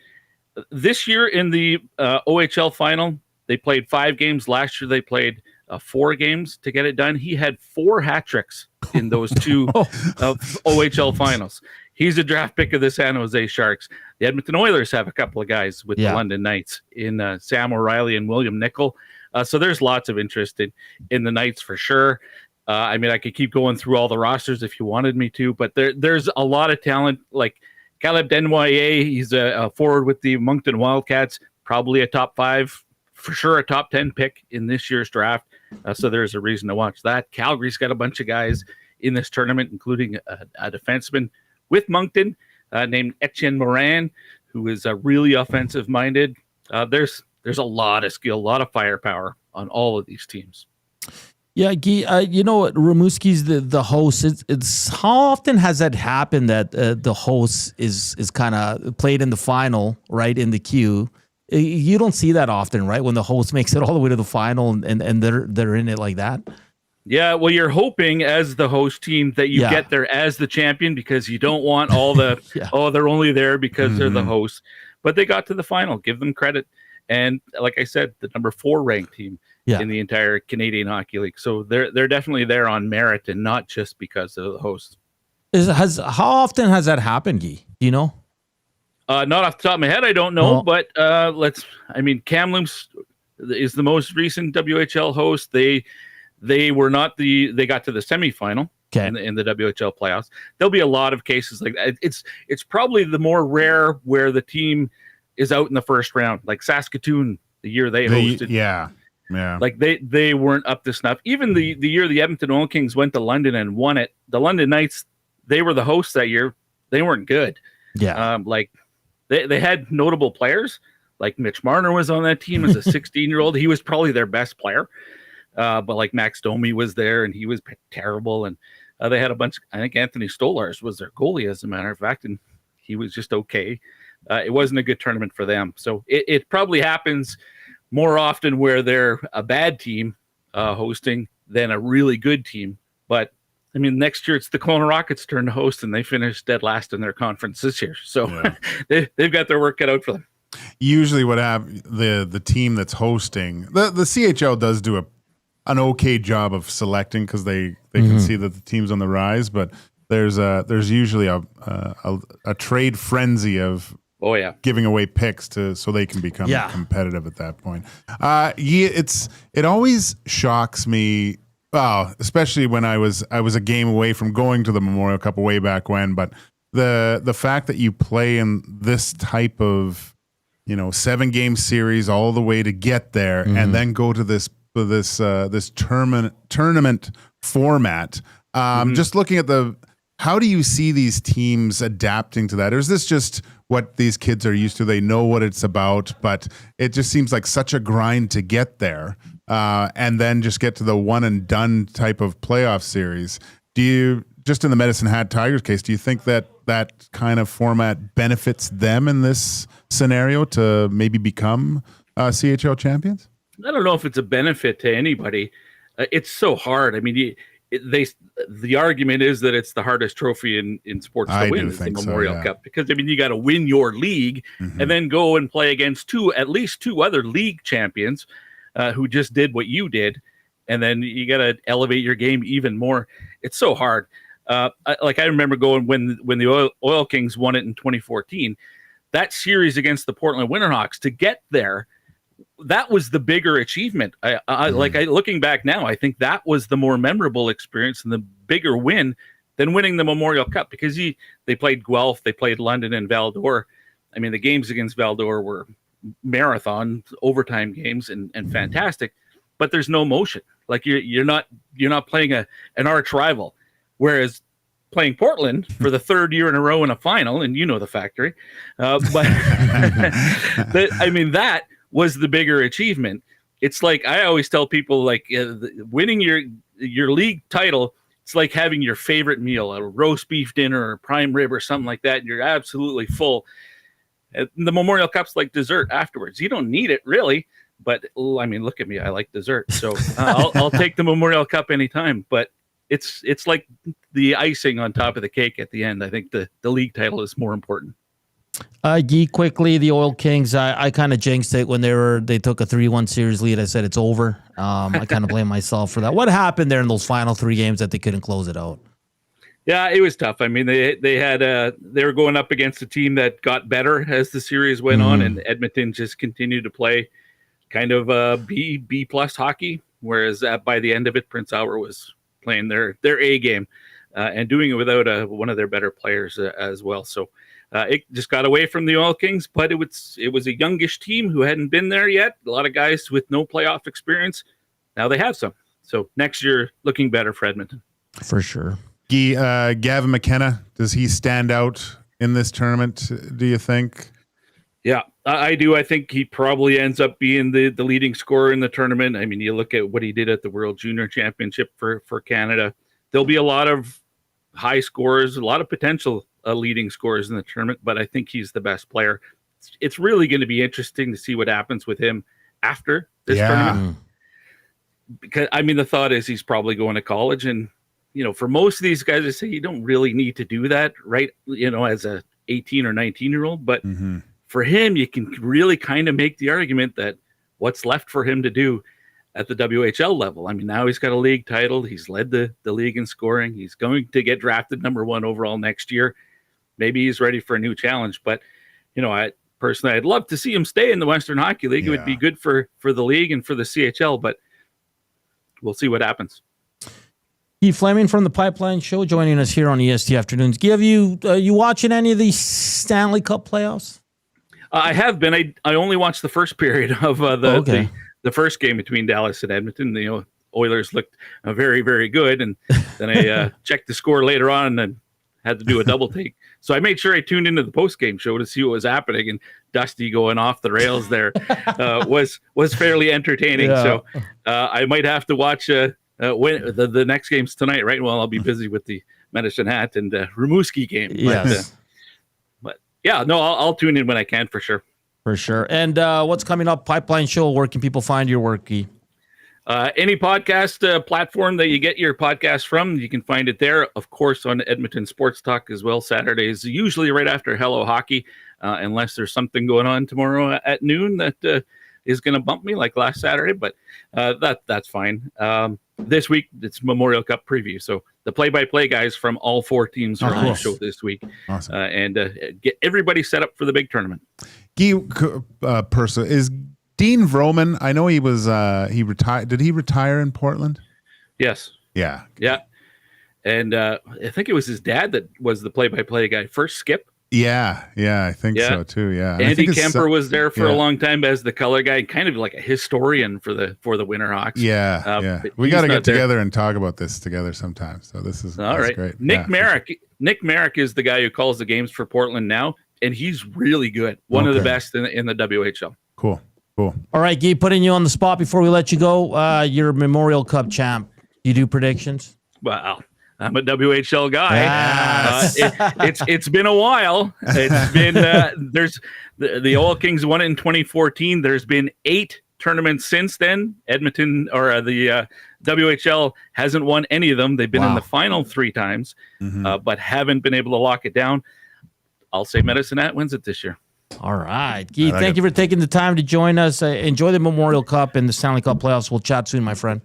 this year in the OHL final, they played 5 games. Last year they played 4 games to get it done. He had 4 hat tricks in those 2 OHL finals. He's a draft pick of the San Jose Sharks. The Edmonton Oilers have a couple of guys with the London Knights in Sam O'Reilly and William Nickel. So there's lots of interest in the Knights for sure. I could keep going through all the rosters if you wanted me to, but there's a lot of talent. Like Caleb Denoyer, he's a forward with the Moncton Wildcats, probably a top 5 for sure a top 10 pick in this year's draft. So there's a reason to watch that. Calgary's got a bunch of guys in this tournament, including a defenseman with Moncton named Etienne Morin, who is really offensive minded. There's a lot of skill, a lot of firepower on all of these teams. Yeah, Guy, you know what? Rimouski's the host. It's how often has that happened that the host is kind of played in the final, right, in the queue? You don't see that often, right? When the host makes it all the way to the final and they're in it like that. Yeah, well, you're hoping as the host team that you get there as the champion, because you don't want all the they're only there because they're the hosts. But they got to the final. Give them credit. And like I said, the number 4 ranked team in the entire Canadian Hockey League. So they're definitely there on merit and not just because of the host. How often has that happened, Guy? Do you know? Not off the top of my head, I don't know. But Kamloops is the most recent WHL host. They were not they got to the semifinal in the WHL playoffs. There'll be a lot of cases like that. It's probably the more rare where the team is out in the first round, like Saskatoon, the year they hosted. Yeah. Like they weren't up to snuff. Even the year the Edmonton Oil Kings went to London and won it, the London Knights, they were the hosts that year. They weren't good. Yeah. They had notable players. Like Mitch Marner was on that team as a 16-year-old. He was probably their best player. But like Max Domi was there and he was terrible. And they had a bunch. I think Anthony Stolars was their goalie, as a matter of fact, and he was just okay. It wasn't a good tournament for them. So it probably happens more often where they're a bad team hosting than a really good team. But I mean, next year it's the Kelowna Rockets' turn to host, and they finished dead last in their conference this year. So they've got their work cut out for them. Usually, what happens, the team that's hosting the CHL does do an okay job of selecting because they can see that the team's on the rise, but there's usually a trade frenzy of giving away picks so they can become competitive at that point. It always shocks me. Well, especially when I was a game away from going to the Memorial Cup way back when, but the fact that you play in this type of 7-game series all the way to get there and then go to this tournament format. Just looking at how do you see these teams adapting to that? Or is this just what these kids are used to? They know what it's about, but it just seems like such a grind to get there, and then just get to the one and done type of playoff series. Do you, just in the Medicine Hat Tigers case, do you think that kind of format benefits them in this scenario to maybe become CHL champions? I don't know if it's a benefit to anybody. It's so hard. I mean, the argument is that it's the hardest trophy in sports to win, is the Memorial Cup, because I mean, you got to win your league and then go and play against at least two other league champions who just did what you did, and then you got to elevate your game even more. It's so hard. I remember going when the Oil Kings won it in 2014. That series against the Portland Winterhawks, to get there, that was the bigger achievement. Looking back now, I think that was the more memorable experience and the bigger win than winning the Memorial Cup, because they played Guelph, they played London and Val-d'Or. I mean, the games against Val-d'Or were marathon overtime games and fantastic, but there's no motion. Like you're not playing an arch rival, whereas playing Portland for the third year in a row in a final, and the factory, but that was the bigger achievement. It's like I always tell people, like winning your league title, it's like having your favorite meal, a roast beef dinner or prime rib or something like that, and you're absolutely full. The Memorial Cup's like dessert afterwards. You don't need it really, but I mean, look at me, I like dessert, so I'll take the Memorial Cup anytime. But it's like the icing on top of the cake at the end. I think the league title is more important. Guy, quickly, the Oil Kings, I kind of jinxed it when they took a 3-1 series lead. I said it's over. I kind of blame myself for that. What happened there in those final 3 games that they couldn't close it out? Yeah, it was tough. I mean, they were going up against a team that got better as the series went on, and Edmonton just continued to play kind of B plus hockey. Whereas by the end of it, Prince Albert was playing their A game. and doing it without one of their better players as well. So it just got away from the Oil Kings, but it was a youngish team who hadn't been there yet. A lot of guys with no playoff experience. Now they have some. So next year, looking better for Edmonton. For sure. Gavin McKenna, does he stand out in this tournament, do you think? Yeah, I do. I think he probably ends up being the leading scorer in the tournament. I mean, you look at what he did at the World Junior Championship for Canada. There'll be a lot of high scorers, a lot of potential leading scorers in the tournament, but I think he's the best player. It's really going to be interesting to see what happens with him after this tournament. Because, I mean, the thought is he's probably going to college, and, you know, for most of these guys, I say you don't really need to do that, right? You know, as a 18 or 19-year-old, but for him, you can really kind of make the argument that what's left for him to do at the WHL level. I mean, now he's got a league title. He's led the league in scoring. He's going to get drafted number 1 overall next year. Maybe he's ready for a new challenge. But, you know, I'd love to see him stay in the Western Hockey League. It would be good for the league and for the CHL, but we'll see what happens. Keith Fleming from the Pipeline Show joining us here on EST Afternoons. Give you watching any of these Stanley Cup playoffs? I have been. I only watched the first period of the first game between Dallas and Edmonton. The Oilers looked very, very good, and then I checked the score later on and had to do a double take. So I made sure I tuned into the post-game show to see what was happening, and Dusty going off the rails there was fairly entertaining. Yeah. So I might have to watch when the next game's tonight, right? Well, I'll be busy with the Medicine Hat and Rimouski game. Yes. Yeah, no, I'll tune in when I can for sure. For sure. And what's coming up? Pipeline Show, where can people find your work, Guy? Any podcast platform that you get your podcast from, you can find it there. Of course, on Edmonton Sports Talk as well. Saturdays, usually right after Hello Hockey, unless there's something going on tomorrow at noon that is going to bump me like last Saturday, but that's fine. This week, it's Memorial Cup preview. So the play-by-play guys from all 4 teams are on the show this week. Awesome. And get everybody set up for the big tournament. Guy, is Dean Vroman, I know he was, he retired. Did he retire in Portland? Yes. Yeah. Yeah. And I think it was his dad that was the play-by-play guy. First Skip. Yeah, I think so too. Yeah, Andy Kemper was there for a long time as the color guy, kind of like a historian for the Winterhawks. Yeah. We got to get together and talk about this together sometime. So this is all right. Great. Nick Merrick. Sure. Nick Merrick is the guy who calls the games for Portland now, and he's really good. One of the best in the WHL. Cool. All right, Guy, putting you on the spot before we let you go. You're Memorial Cup champ. You do predictions? Wow. I'm a WHL guy. It's been a while. It's been there's the Oil Kings won it in 2014. There's been 8 tournaments since then. Edmonton or the WHL hasn't won any of them. They've been in the final 3 times, but haven't been able to lock it down. I'll say Medicine Hat wins it this year. All right, Guy. Thank you for taking the time to join us. Enjoy the Memorial Cup and the Stanley Cup playoffs. We'll chat soon, my friend.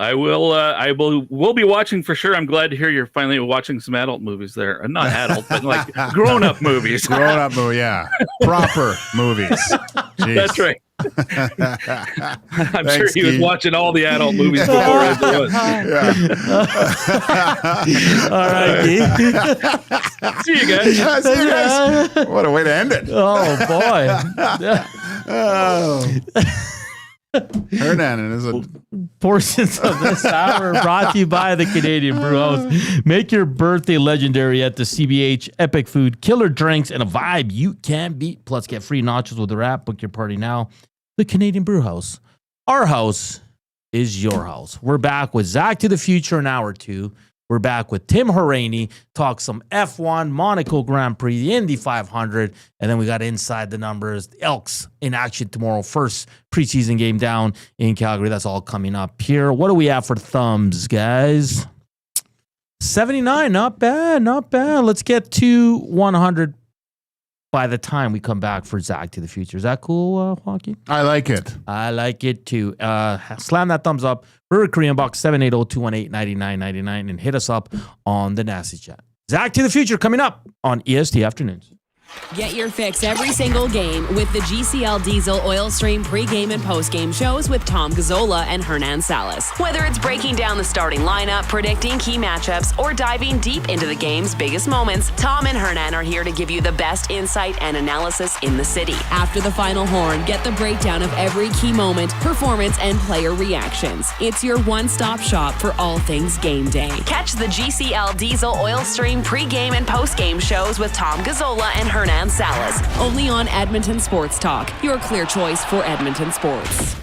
I will be watching for sure. I'm glad to hear you're finally watching some adult movies there. Not adult, but like grown-up movies. Grown-up movie, yeah. Proper movies. Jeez. That's right. I'm sure he was watching all the adult movies before as it was. All right, Guy. See you guys. See you guys. What a way to end it. Oh, boy. Hernan and his portions of this hour brought to you by the Canadian Brew House. Make your birthday legendary at the CBH. Epic food, killer drinks, and a vibe you can't beat. Plus, get free nachos with the wrap. Book your party now. The Canadian Brew House. Our house is your house. We're back with Zach to the Future in hour 2. We're back with Tim Hauraney, talk some F1, Monaco Grand Prix, the Indy 500, and then we got Inside the Numbers, the Elks in action tomorrow. First preseason game down in Calgary. That's all coming up here. What do we have for thumbs, guys? 79, not bad. Let's get to 100 by the time we come back for Zach to the Future. Is that cool, Joaquin? I like it. I like it too. Slam that thumbs up. River Korean Box 780-218-9999 and hit us up on the Nasty Chat. Zach to the Future coming up on EST Afternoons. Get your fix every single game with the GCL Diesel Oil Stream pregame and postgame shows with Tom Gazzola and Hernan Salas. Whether it's breaking down the starting lineup, predicting key matchups, or diving deep into the game's biggest moments, Tom and Hernan are here to give you the best insight and analysis in the city. After the final horn, get the breakdown of every key moment, performance, and player reactions. It's your one-stop shop for all things game day. Catch the GCL Diesel Oil Stream pregame and postgame shows with Tom Gazzola and Hernan Salas, only on Edmonton Sports Talk, your clear choice for Edmonton sports.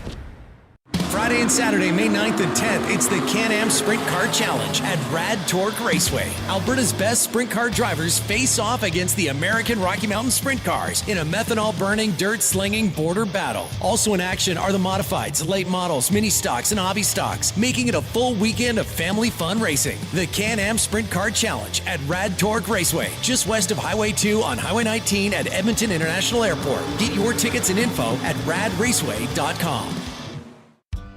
Friday and Saturday, May 9th and 10th, it's the Can-Am Sprint Car Challenge at RAD Torque Raceway. Alberta's best sprint car drivers face off against the American Rocky Mountain Sprint Cars in a methanol-burning, dirt-slinging border battle. Also in action are the modifieds, late models, mini stocks, and hobby stocks, making it a full weekend of family fun racing. The Can-Am Sprint Car Challenge at RAD Torque Raceway, just west of Highway 2 on Highway 19 at Edmonton International Airport. Get your tickets and info at radraceway.com.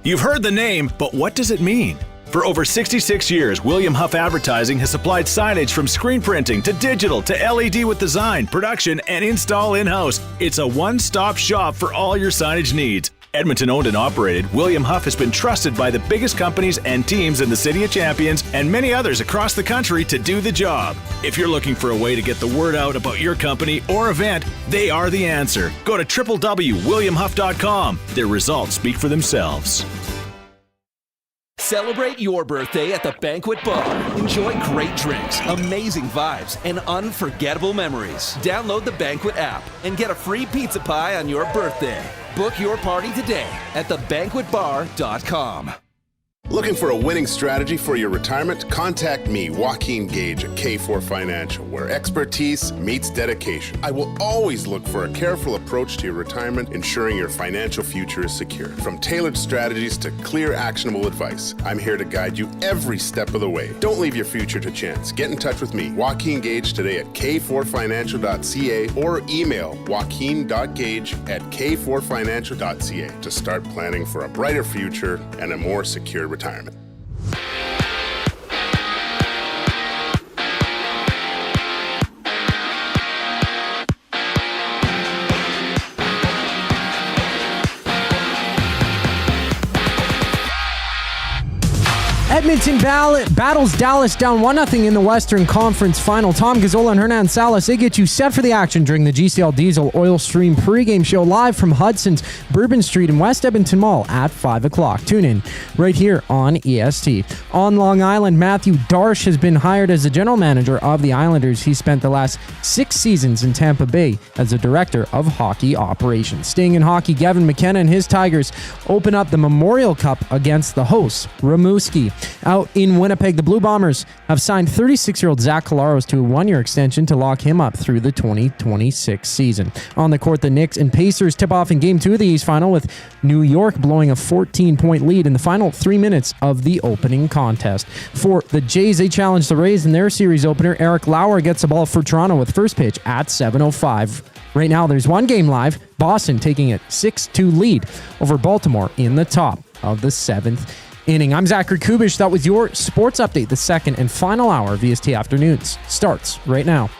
You've heard the name, but what does it mean? For over 66 years, William Huff Advertising has supplied signage from screen printing to digital to LED with design, production, and install in-house. It's a one-stop shop for all your signage needs. Edmonton owned and operated, William Huff has been trusted by the biggest companies and teams in the City of Champions and many others across the country to do the job. If you're looking for a way to get the word out about your company or event, they are the answer. Go to www.williamhuff.com. Their results speak for themselves. Celebrate your birthday at the Banquet Bar. Enjoy great drinks, amazing vibes, and unforgettable memories. Download the Banquet app and get a free pizza pie on your birthday. Book your party today at thebanquetbar.com. Looking for a winning strategy for your retirement? Contact me, Joaquin Gage at K4 Financial, where expertise meets dedication. I will always look for a careful approach to your retirement, ensuring your financial future is secure. From tailored strategies to clear, actionable advice, I'm here to guide you every step of the way. Don't leave your future to chance. Get in touch with me, Joaquin Gage, today at k4financial.ca or email joaquin.gage@k4financial.ca to start planning for a brighter future and a more secure retirement. Edmonton battles Dallas down 1-0 in the Western Conference Final. Tom Gazzola and Hernan Salas, they get you set for the action during the GCL Diesel Oil Stream pregame show live from Hudson's Bourbon Street in West Edmonton Mall at 5 o'clock. Tune in right here on EST. On Long Island, Matthew Darsh has been hired as the general manager of the Islanders. He spent the last 6 seasons in Tampa Bay as the director of hockey operations. Staying in hockey, Gavin McKenna and his Tigers open up the Memorial Cup against the hosts, Rimouski. Out in Winnipeg, the Blue Bombers have signed 36-year-old Zach Collaros to a 1-year extension to lock him up through the 2026 season. On the court, the Knicks and Pacers tip off in Game 2 of the East Final, with New York blowing a 14-point lead in the final 3 minutes of the opening contest. For the Jays, they challenge the Rays in their series opener. Eric Lauer gets the ball for Toronto with first pitch at 7:05. Right now, there's one game live. Boston taking a 6-2 lead over Baltimore in the top of the 7th inning. I'm Zachary Kubish. That was your sports update. The second and final hour of EST Afternoons starts right now.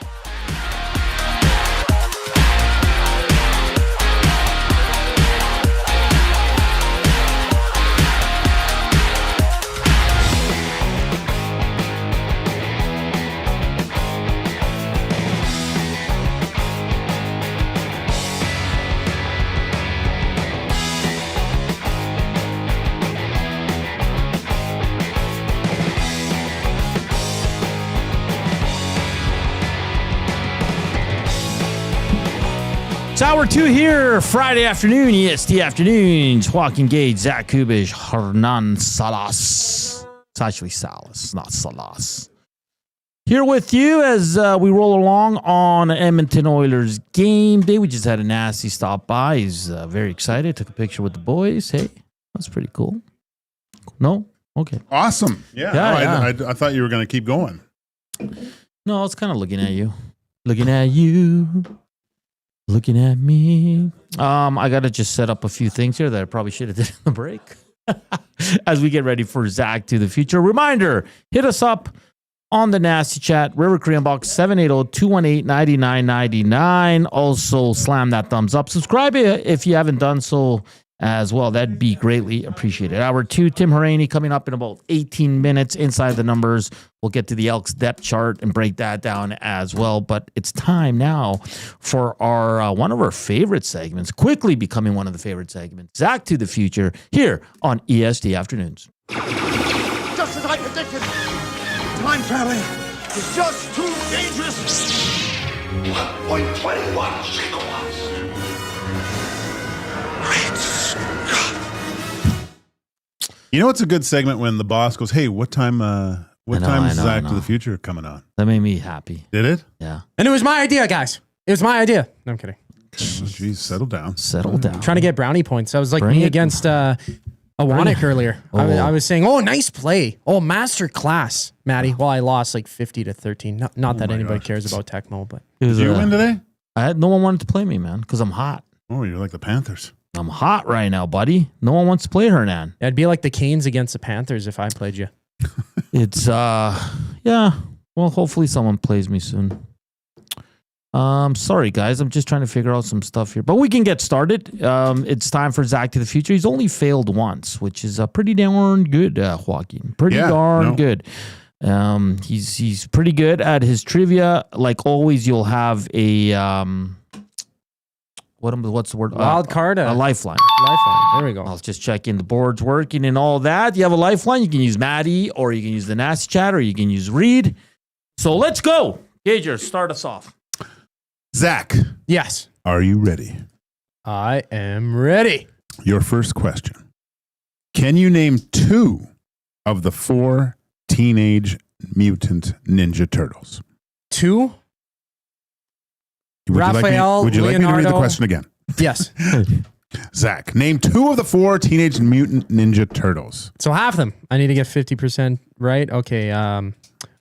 It's hour 2 here, Friday afternoon, EST Afternoons. Joaquin Gage, Zach Kubish, Hernan Salas. It's actually Salas, not Salas. Here with you as we roll along on Edmonton Oilers game day. We just had a nasty stop by. He's very excited. Took a picture with the boys. Hey, that's pretty cool. No? Okay. Awesome. Yeah. I thought you were going to keep going. No, I was kind of looking at you. Looking at you. Looking at me. I got to just set up a few things here that I probably should have did in the break as we get ready for Zach to the future. Reminder, hit us up on the Nasty Chat, River Korean Box 780-218-9999. Also, slam that thumbs up. Subscribe if you haven't done so as well. That'd be greatly appreciated. Hour 2, Tim Hauraney coming up in about 18 minutes. Inside the Numbers. We'll get to the Elks depth chart and break that down as well. But it's time now for our one of our favorite segments, quickly becoming one of the favorite segments, Zach to the Future, here on EST Afternoons. Just as I predicted, time traveling is just too dangerous. 1.21 gigawatts. Great Scott. You know, it's a good segment when the boss goes, "Hey, what time is Zach to the Future coming on?" That made me happy. Did it? Yeah. And it was my idea, guys. It was my idea. No, I'm kidding. Jeez, settle down. Settle down. Trying to get brownie points. I was like Bring me it. against Awanik earlier. Oh. I was saying, oh, nice play. Oh, master class, Maddie. Well, I lost like 50-13. Not that anybody cares about Tecmo, but. Did you win today? No one wanted to play me, man, because I'm hot. Oh, you're like the Panthers. I'm hot right now, buddy. No one wants to play Hernan. It'd be like the Canes against the Panthers if I played you. It's yeah. Well, hopefully someone plays me soon. Sorry guys, I'm just trying to figure out some stuff here, but we can get started. It's time for Zach to the Future. He's only failed once, which is pretty darn good, Joaquin. Pretty darn good. He's pretty good at his trivia. Like always, you'll have a what's the word? Wild card? A lifeline. Lifeline. There we go. I'll just check in the board's working and all that. You have a lifeline. You can use Maddie, or you can use the Nasty Chat, or you can use Reed. So let's go. Gage, start us off. Zach. Yes. Are you ready? I am ready. Your first question. Can you name 2 of the 4 Teenage Mutant Ninja Turtles? 2? Would you like me to read the Leonardo. question again? Yes. Zach, name 2 of the 4 Teenage Mutant Ninja Turtles. So half them. I need to get 50% right. Okay.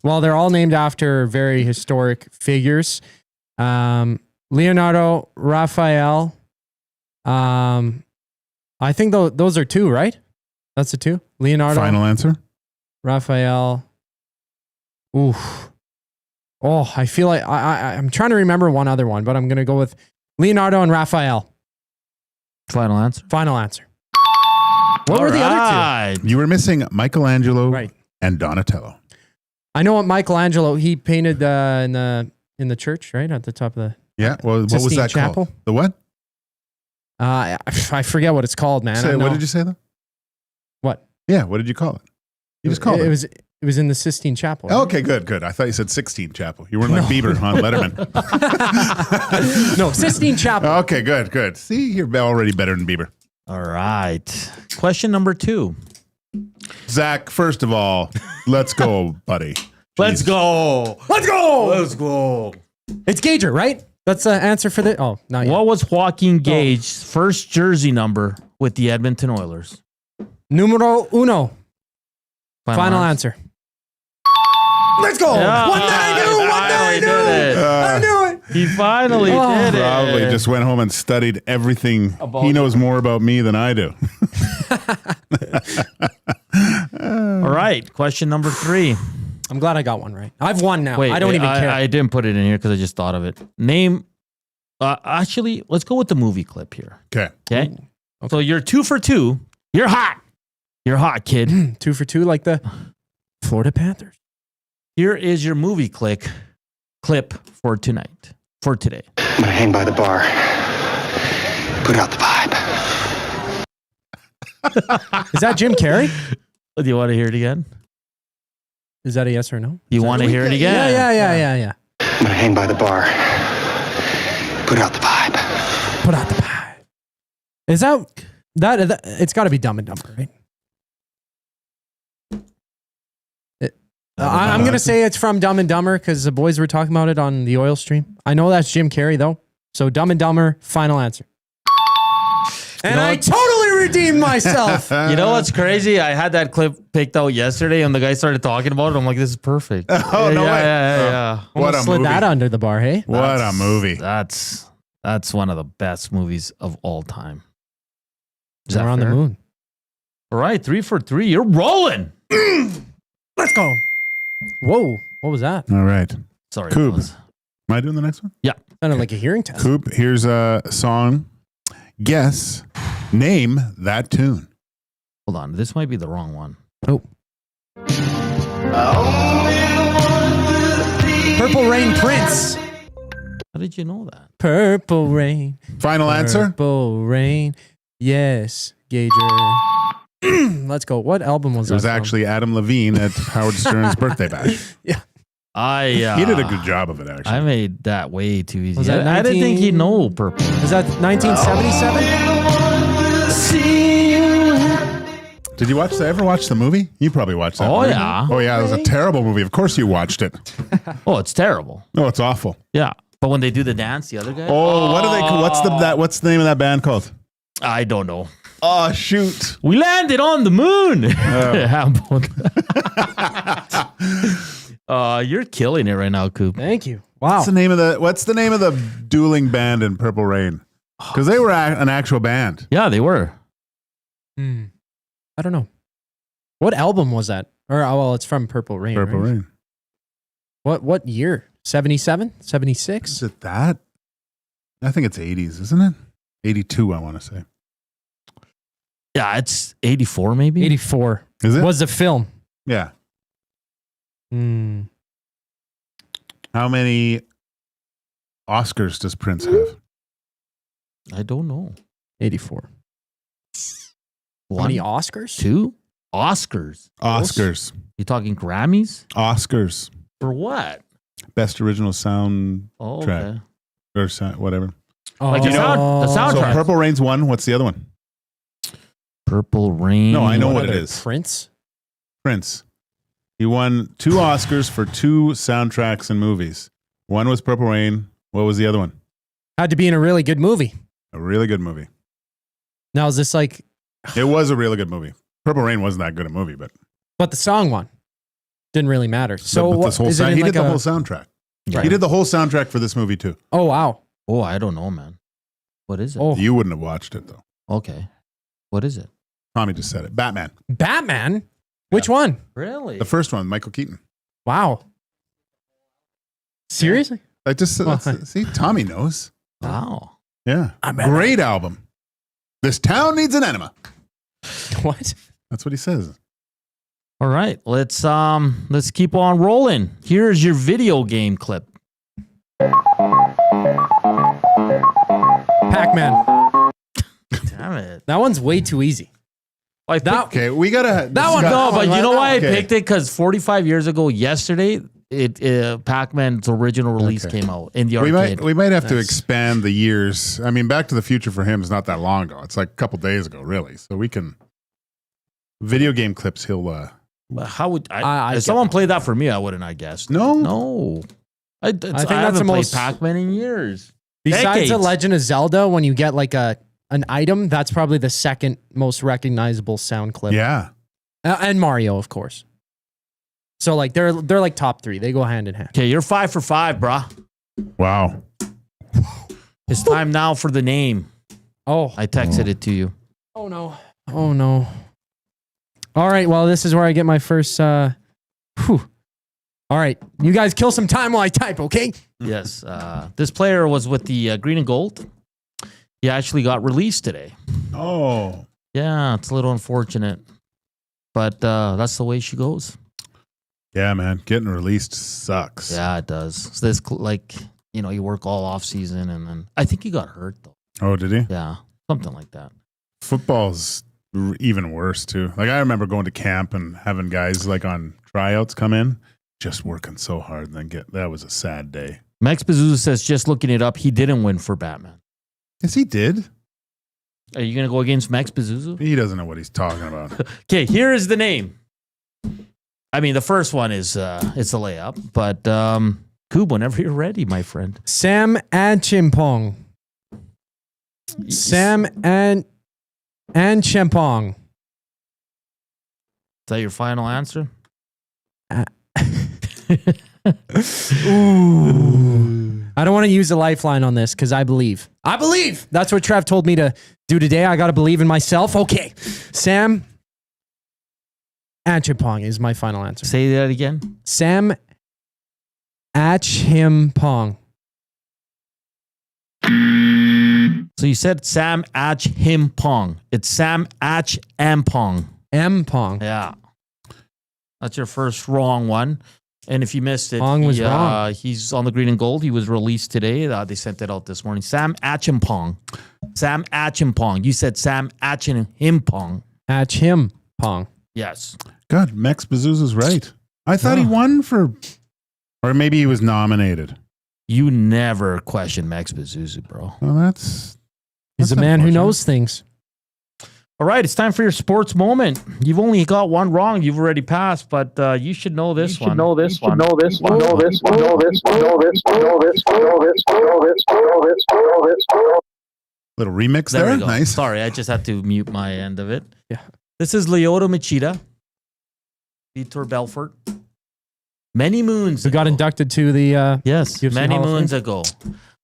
Well, they're all named after very historic figures. Leonardo, Raphael. I think those are 2, right? That's the 2. Leonardo. Final answer? Raphael. Oof. Oh, I feel like I'm trying to remember one other one, but I'm going to go with Leonardo and Raphael. Final answer? Final answer. What were the other 2? You were missing Michelangelo and Donatello. I know what Michelangelo, he painted in the church, right? At the top of the Well, what was Sistine that Chapel? called? The what? I forget what it's called, man. What did you say though? What? Yeah, what did you call it? You just called it. It was in the Sistine Chapel. Right? Okay, good. I thought you said 16 Chapel. You weren't like Bieber on Letterman. No, Sistine Chapel. Okay, good. See, you're already better than Bieber. All right. Question number 2. Zach, first of all, let's go, buddy. Let's go. Let's go. Let's go. It's Gager, right? That's the answer for the. Oh, not yet. What was Joaquin Gage's first jersey number with the Edmonton Oilers? Numero uno. Final answer. Let's go. Yeah, What did I do? I knew it. He finally did it. Probably just went home and studied everything. He knows more about me than I do. All right. Question number 3. I'm glad I got one right. I've won now. Wait, I don't even care. I didn't put it in here because I just thought of it. Name. Actually, let's go with the movie clip here. Okay. Okay. So you're 2 for 2. You're hot. You're hot, kid. 2 for 2 like the Florida Panthers. Here is your movie clip for tonight. For today. I'm gonna hang by the bar. Put out the vibe. Is that Jim Carrey? Do you want to hear it again? Is that a yes or no? You want to hear it again? Yeah. I'm gonna hang by the bar. Put out the vibe. Put out the vibe. Is that it's got to be Dumb and Dumber, right? I'm going to say it's from Dumb and Dumber because the boys were talking about it on the oil stream. I know that's Jim Carrey, though. So Dumb and Dumber, final answer. And I totally redeemed myself. You know what's crazy? I had that clip picked out yesterday, and the guy started talking about it. I'm like, this is perfect. Oh, no way. Yeah. What a slid movie. that under the bar, hey? What a movie. That's one of the best movies of all time. Is We're that on fair? the moon. All right, 3 for 3. You're rolling. Let's go. Whoa. What was that? All right. Sorry. Coop. fellas. Am I doing the next one? Yeah. Sounded like a hearing test. Coop, here's a song. Guess. Name that tune. Hold on. This might be the wrong one. Oh. Purple Rain Prince. How did you know that? Purple Rain. Final answer? Purple Rain. Yes, Gager. Let's go. What album was It was that from? actually Adam Levine at Howard Stern's birthday bash. Yeah. He did a good job of it, actually. I made that way too easy. Was that I didn't think he'd know Purple. Is that 1977? Did you ever watch the movie? You probably watched that Oh, movie. yeah. Oh, yeah. It was a terrible movie. Of course you watched it. Oh, it's terrible. No, it's awful. Yeah. But when they do the dance, the other guy? Oh, what are they? What's the name of that band called? I don't know. Oh, shoot. We landed on the moon. How about you're killing it right now, Coop. Thank you. Wow. What's the name of the dueling band in Purple Rain? Because they were an actual band. Yeah, they were. I don't know. What album was that? Or it's from Purple Rain. Purple right? Rain. What year? 77? 76? Is it that? I think it's 80s, isn't it? 82, I want to say. Yeah, it's 84 maybe. 84. Is it? Was the film. Yeah. Hmm. How many Oscars does Prince have? I don't know. 84. One, How many Oscars? 2 Oscars. Oscars. You talking Grammys? Oscars. For what? Best original sound Oh, track. okay. Or whatever. Like the soundtrack. So Purple Rain's one. What's the other one? Purple Rain. No, I know what it is. Prince? Prince. He won 2 Oscars for 2 soundtracks and movies. One was Purple Rain. What was the other one? Had to be in a really good movie. A really good movie. Now, is this like... It was a really good movie. Purple Rain wasn't that good a movie, but But the song one didn't really matter. So but this whole is it in he like did the a- whole soundtrack. Right. He did the whole soundtrack for this movie too. Oh, wow. Oh, I don't know, man. What is it? Oh. You wouldn't have watched it though. Okay. What is it? Tommy just said it. Batman. Batman? Which one? Really? The first one, Michael Keaton. Wow. Seriously? I just see Tommy knows. Wow. Yeah. Great album. This town needs an enema. What? That's what he says. All right, let's keep on rolling. Here's your video game clip. Pac-Man. Damn it. That one's way too easy. Like that. Okay, we gotta. That one. No, but you know why I Okay. picked it? Because 45 years ago, yesterday, Pac-Man's original release came out in the arcade. We might have to expand the years. I mean, Back to the Future for him is not that long ago. It's like a couple days ago, really. So we can video game clips. He'll. But how would I if get someone that. played that for me? I wouldn't. I guess. No. I think that's haven't the played most- Pac-Man in years. Besides Decades. The Legend of Zelda, when you get like an item, that's probably the second most recognizable sound clip. Yeah. And Mario, of course. So like they're like top 3. They go hand in hand. Okay, you're 5 for 5, brah. Wow. It's time now for the name. Oh. I texted it to you. Oh no. Oh no. All right, well, this is where I get my first All right. You guys kill some time while I type, okay? Yes. This player was with the green and gold. He actually got released today. Oh. Yeah, it's a little unfortunate. But that's the way she goes. Yeah, man. Getting released sucks. Yeah, it does. So this, you work all off season, and then I think he got hurt, though. Oh, did he? Yeah, something like that. Football's even worse, too. Like, I remember going to camp and having guys, like, on tryouts come in, just working so hard, and then that was a sad day. Max Bezuza says, just looking it up, he didn't win for Batman. Yes, he did. Are you going to go against Max Bezuza? He doesn't know what he's talking about. Okay, here is the name. I mean, the first one is it's a layup, but Koob, whenever you're ready, my friend. Sam Anchimpong. Sam Anchimpong. Is that your final answer? Ooh. I don't want to use a lifeline on this because I believe. I believe. That's what Trev told me to do today. I got to believe in myself. Okay. Sam Anchimpong is my final answer. Say that again. Sam Achimpong. So you said Sam Achimpong. It's Sam Achimpong. Mpong. Yeah. That's your first wrong one. And if you missed it, Pong was wrong. He's on the green and gold. He was released today. They sent it out this morning. Sam Achimpong. Sam Achimpong. You said Sam Achimpong. Achimpong. Yes. God, Max Bezuza's right. I thought he won for, or maybe he was nominated. You never question Max Bezuza, bro. Well, he's a man who knows things. All right, it's time for your sports moment. You've only got one wrong. You've already passed, but you should know this one. Know this one. Know this one. Know this one. Know this one. Know this one. Know this one. Know this one. Know this one. Know this one. Know this one. Little remix there. We go. Nice. Sorry, I just had to mute my end of it. Yeah. This is Lyoto Machida, Vitor Belfort. Many moons who got inducted to the yes, UFC many Hall of moons Fame. ago.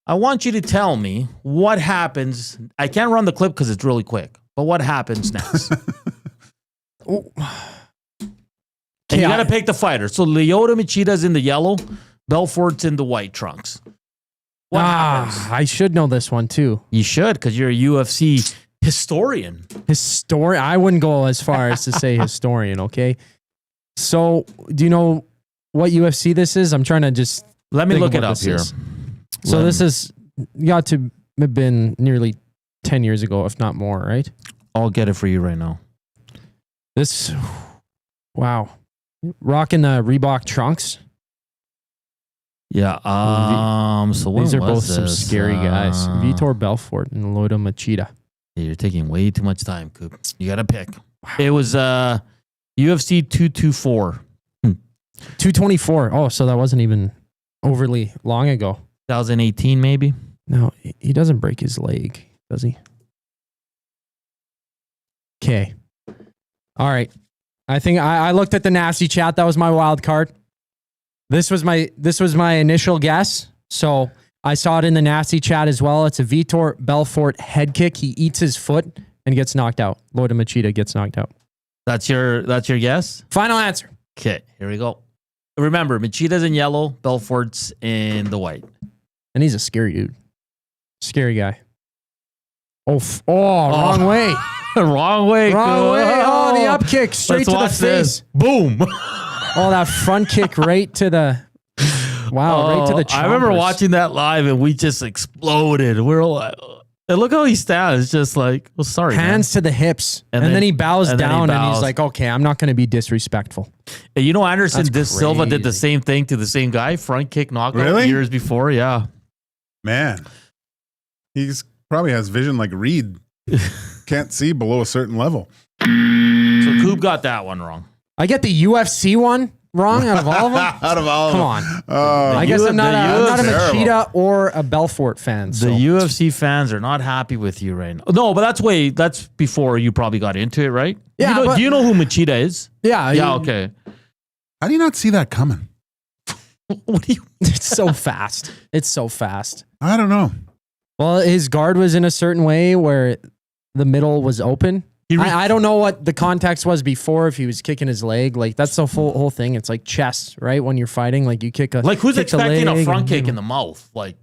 I want you to tell me what happens. I can't run the clip because it's really quick. But what happens next? And you got to pick the fighter. So Lyoto Machida's in the yellow, Belfort's in the white trunks. What happens? I should know this one too. You should, because you're a UFC historian. I wouldn't go as far as to say historian, okay? So, do you know what UFC this is? I'm trying to just... Let me think look of it what up this here. is. So this is got to have been nearly 10 years ago, if not more, right? I'll get it for you right now. This, wow. Rocking the Reebok trunks. Yeah. So when these are was both some this? scary guys. Vitor Belfort and Lyoto Machida. You're taking way too much time, Coop. You got to pick. It was UFC 224. 224. Oh, so that wasn't even overly long ago. 2018, maybe? No, he doesn't break his leg, does he? Okay. All right. I think I looked at the nasty chat. That was my wild card. This was my initial guess. So I saw it in the nasty chat as well. It's a Vitor Belfort head kick. He eats his foot and gets knocked out. Lyoto Machida gets knocked out. That's your guess? Final answer. Okay, here we go. Remember, Machida's in yellow, Belfort's in the white. And he's a scary dude. Scary guy. Wrong way. Wrong way. Wrong way. Oh, the up kick straight Let's to the watch face. this. Boom. Oh, that front kick right to the... Wow, right to the chompers. I remember watching that live and we just exploded. We're like... And look how he stands. Just like, well, sorry, hands to the hips. And then he bows down and he's like, okay, I'm not going to be disrespectful. And you know, Anderson Silva did the same thing to the same guy. Front kick knockout years before. Yeah. Man. He's probably has vision like Reed. Can't see below a certain level. So Coop got that one wrong. I get the UFC one wrong out of all of them? Out of all Come of on. them. I guess I'm not a Machida or a Belfort fan. So. The UFC fans are not happy with you right now. No, but that's before you probably got into it, right? Yeah. Do you know who Machida is? Yeah. Yeah, okay. How do you not see that coming? It's so fast. It's so fast. I don't know. Well, his guard was in a certain way where the middle was open. I don't know what the context was before, if he was kicking his leg. Like, that's the whole thing. It's like chess, right? When you're fighting, like you kick a... Like, who's kick the expecting a leg front kick in the mouth? Like,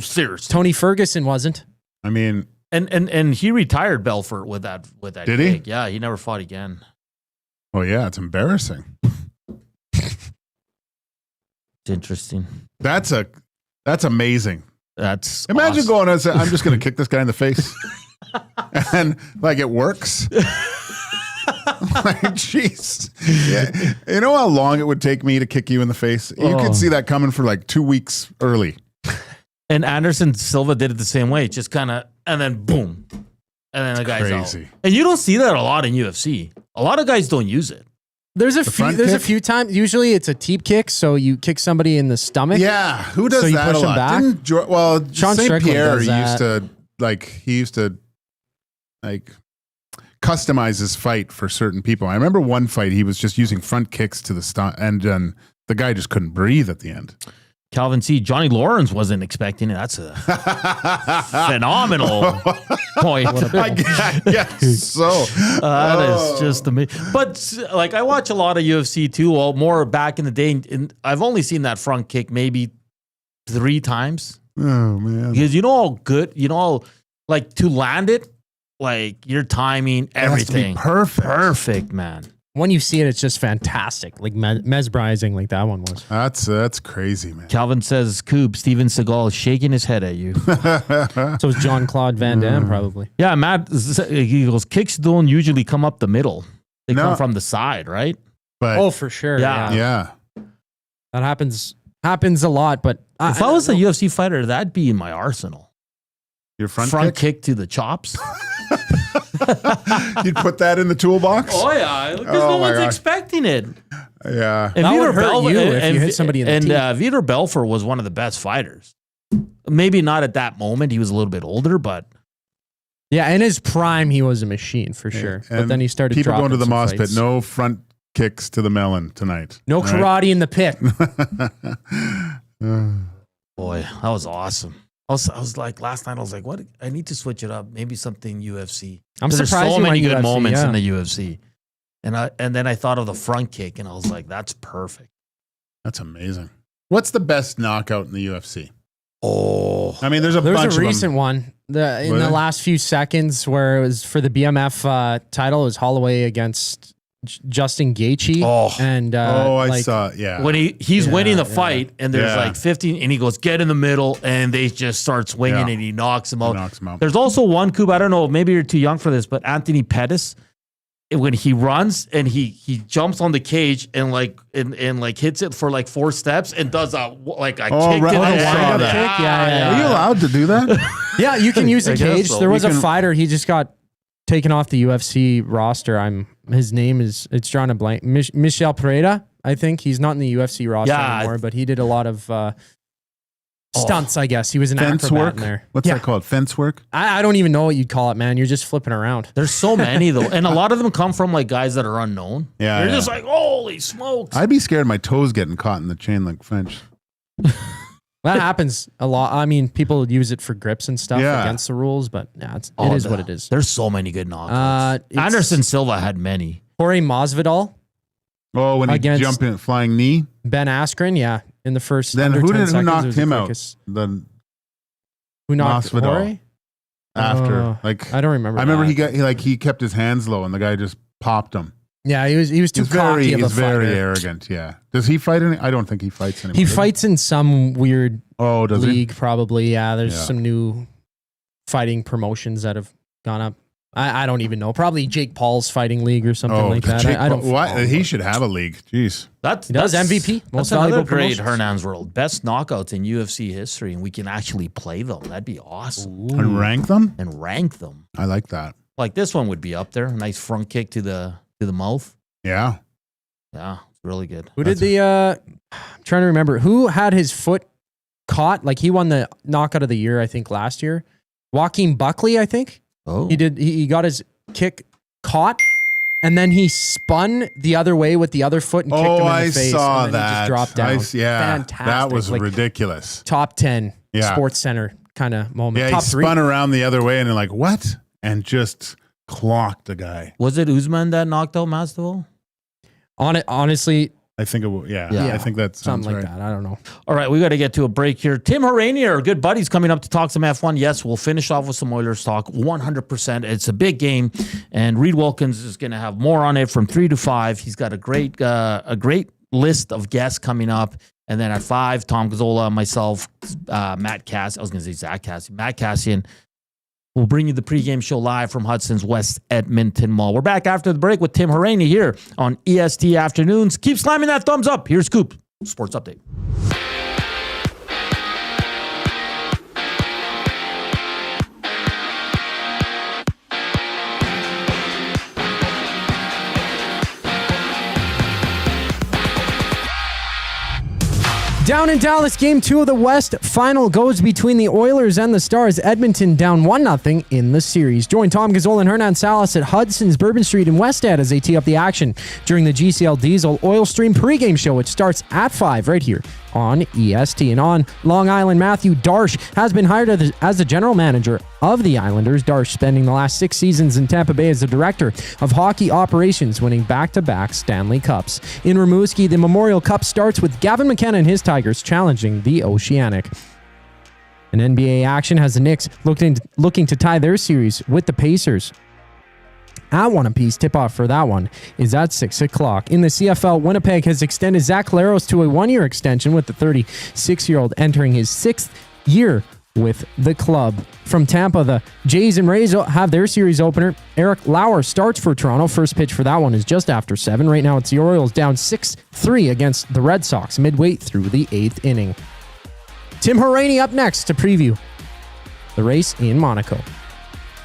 seriously. Tony Ferguson wasn't. I mean... And he retired Belfort with that Did he? kick. Yeah, he never fought again. Oh, yeah, it's embarrassing. It's interesting. That's amazing. That's Imagine awesome. going and saying, I'm just going to kick this guy in the face. And like it works. Like, jeez. Yeah. You know how long it would take me to kick you in the face? You could see that coming for like 2 weeks early. And Anderson Silva did it the same way. Just kind of, and then boom. And then the guy's crazy. out. And you don't see that a lot in UFC. A lot of guys don't use it. There's a few times. Usually it's a teep kick, so you kick somebody in the stomach. Yeah, who does so you that push a lot? back? Sean St. Strickland Pierre does that. used to customize his fight for certain people. I remember one fight he was just using front kicks to the stomach, and the guy just couldn't breathe at the end. Calvin C. Johnny Lawrence wasn't expecting it. That's a phenomenal point. I guess so. That is just amazing. But like, I watch a lot of UFC too, more back in the day, and I've only seen that front kick maybe 3 times. Oh man! Because you know how good, like to land it, like your timing, everything, perfect, man. When you see it, it's just fantastic, like mesmerizing, like that one was. That's crazy, man. Calvin says, "Coop, Steven Seagal is shaking his head at you." So is John Claude Van Damme, probably. Yeah, Matt. He goes, kicks don't usually come up the middle; they come from the side, right? But for sure. Yeah. That happens a lot. But if I was a UFC fighter, that'd be in my arsenal. Your front kick to the chops. You'd put that in the toolbox? Oh, yeah. Because no one's expecting it. Yeah. And that would hurt you if you hit somebody in the teeth. And Vitor Belfort was one of the best fighters. Maybe not at that moment. He was a little bit older, but... Yeah, in his prime, he was a machine for sure. And but then he started people dropping going to the moss fights. pit. No front kicks to the melon tonight. No karate in the pit. Boy, that was awesome. I was like, last night I was like, what? I need to switch it up. Maybe something UFC. I'm There's surprised so you many went good UFC, moments yeah. in the UFC. And then I thought of the front kick, and I was like, that's perfect. That's amazing. What's the best knockout in the UFC? Oh, I mean, there's a recent one in the last few seconds where it was for the BMF title. It was Holloway against Justin Gaethje. I saw it. Yeah, when he's winning the fight, and there's like 15, and he goes, get in the middle, and they just start swinging, and he knocks him out. There's also one, Coop, I don't know, maybe you're too young for this, but Anthony Pettis, when he runs and he jumps on the cage and hits it for like 4 steps and does a kick to the head. Yeah. Are you allowed to do that? Yeah, you can use a I guess cage. so. There was a fighter, he just got taken off the UFC roster. His name is, it's drawing a blank. Michel Pereira, I think. He's not in the UFC roster anymore, but he did a lot of stunts, I guess. He was an fence acrobat work. in there. What's that called? Fence work? I don't even know what you'd call it, man. You're just flipping around. There's so many, though. And a lot of them come from like guys that are unknown. Yeah. They're just like, holy smokes. I'd be scared of my toes getting caught in the chain link fence. That happens a lot. I mean, people use it for grips and stuff against the rules, but it is what it is. There's so many good knockouts. Anderson Silva had many. Jorge Masvidal. Oh, when he jumped in flying knee. Ben Askren, in the first. Then under 10 who seconds, knocked it was the him out? quickest. Who knocked Masvidal Jorge? After, I don't remember. I remember he kept his hands low, and the guy just popped him. Yeah, he was too cocky of a fighter. Very arrogant. Yeah. Does he fight any? I don't think he fights anymore. He fights in some weird does league, he? probably. Yeah, there's some new fighting promotions that have gone up. I don't even know. Probably Jake Paul's fighting league or something like that. I don't. Why he should have a league? Jeez. He does MVP. That's another great Hernan's World. Best knockouts in UFC history, and we can actually play them. That'd be awesome. And rank them. I like that. Like this one would be up there. A nice front kick to the mouth. Yeah. Yeah, it's really good. Who did the? I'm trying to remember who had his foot caught. Like he won the knockout of the year, I think last year. Joaquin Buckley, I think. Oh, he did. He got his kick caught, and then he spun the other way with the other foot and kicked him in the face. Saw and then that. He just dropped down. Fantastic. That was ridiculous. Top 10 Sports Center kind of moment. Yeah, Top he 3. spun around the other way and they're like, what? And just clocked the guy. Was it Usman that knocked out Masvidal? Honestly, I think it will. Yeah, I think that's something like that. I don't know. All right, we got to get to a break here. Tim Hauraney, our good buddies, coming up to talk some F1. Yes, we'll finish off with some Oilers talk. 100%. It's a big game, and Reed Wilkins is going to have more on it from 3 to 5. He's got a great list of guests coming up. And then at 5, Tom Gazzola, myself, Matt Cassian. I was going to say Zach Cassian. Matt Cassian. We'll bring you the pregame show live from Hudson's West Edmonton Mall. We're back after the break with Tim Hauraney here on EST Afternoons. Keep slamming that thumbs up. Here's Scoop, Sports Update. Down in Dallas, Game 2 of the West final goes between the Oilers and the Stars. Edmonton down 1-0 in the series. Join Tom Gazzola and Hernan Salas at Hudson's Bourbon Street in Westad as they tee up the action during the GCL Diesel Oil Stream pregame show, which starts at 5 right here on EST. And on Long Island, Matthew Darsh has been hired as the general manager of the Islanders. Darsh spending the last 6 seasons in Tampa Bay as the director of hockey operations, winning back-to-back Stanley Cups. In Rimouski, the Memorial Cup starts with Gavin McKenna and his Tigers challenging the Oceanic. In NBA action has the Knicks looking to tie their series with the Pacers. At 1 apiece, tip-off for that one is at 6 o'clock. In the CFL, Winnipeg has extended Zach Collaros to a 1-year extension, with the 36-year-old entering his 6th year with the club. From Tampa, the Jays and Rays have their series opener. Eric Lauer starts for Toronto. First pitch for that one is just after 7. Right now, it's the Orioles down 6-3 against the Red Sox midway through the 8th inning. Tim Hauraney up next to preview the race in Monaco.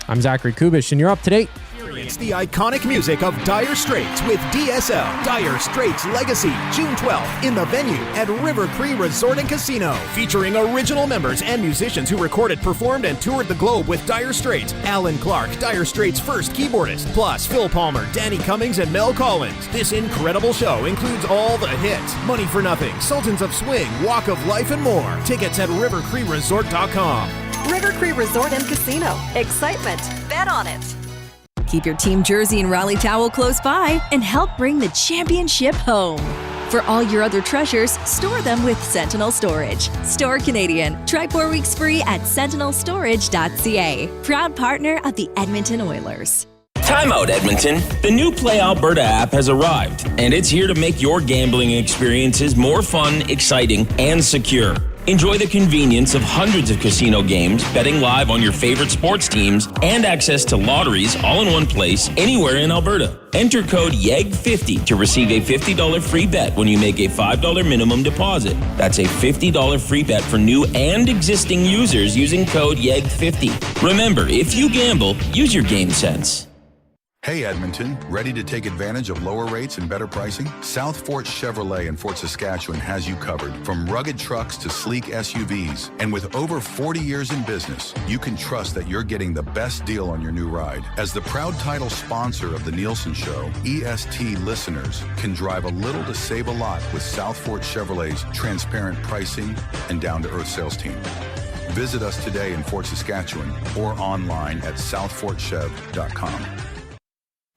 I'm Zachary Kubish, and you're up to date. It's the iconic music of Dire Straits with DSL. Dire Straits Legacy, June 12th in the venue at River Cree Resort and Casino. Featuring original members and musicians who recorded, performed, and toured the globe with Dire Straits. Alan Clark, Dire Straits' first keyboardist, plus Phil Palmer, Danny Cummings, and Mel Collins. This incredible show includes all the hits, Money for Nothing, Sultans of Swing, Walk of Life, and more. Tickets at rivercreeresort.com. River Cree Resort and Casino. Excitement. Bet on it. Keep your team jersey and rally towel close by and help bring the championship home. For all your other treasures, store them with Sentinel Storage. Store Canadian. Try 4 weeks free at sentinelstorage.ca. Proud partner of the Edmonton Oilers. Timeout, Edmonton. The new Play Alberta app has arrived, and it's here to make your gambling experiences more fun, exciting, and secure. Enjoy the convenience of hundreds of casino games, betting live on your favorite sports teams, and access to lotteries all in one place, anywhere in Alberta. Enter code YEG50 to receive a $50 free bet when you make a $5 minimum deposit. That's a $50 free bet for new and existing users using code YEG50. Remember, if you gamble, use your game sense. Hey Edmonton, ready to take advantage of lower rates and better pricing? South Fort Chevrolet in Fort Saskatchewan has you covered. From rugged trucks to sleek SUVs. And with over 40 years in business, you can trust that you're getting the best deal on your new ride. As the proud title sponsor of the Nielsen Show, EST listeners can drive a little to save a lot with South Fort Chevrolet's transparent pricing and down-to-earth sales team. Visit us today in Fort Saskatchewan or online at southfortchev.com.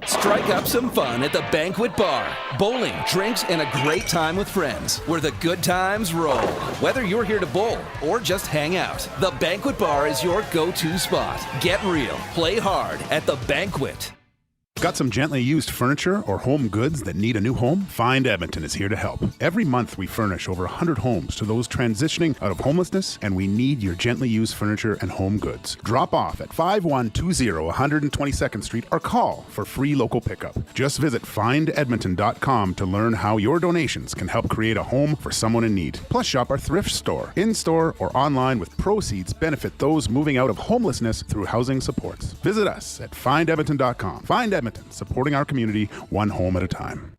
Strike up some fun at the Banquet Bar. Bowling, drinks, and a great time with friends where the good times roll. Whether you're here to bowl or just hang out, the Banquet Bar is your go-to spot. Get real, play hard at the Banquet. Got some gently used furniture or home goods that need a new home? Find Edmonton is here to help. Every month we furnish over 100 homes to those transitioning out of homelessness, and we need your gently used furniture and home goods. Drop off at 5120 122nd Street or call for free local pickup. Just visit findedmonton.com to learn how your donations can help create a home for someone in need. Plus shop our thrift store, in-store or online, with proceeds benefit those moving out of homelessness through housing supports. Visit us at findedmonton.com. Find Edmonton, supporting our community one home at a time.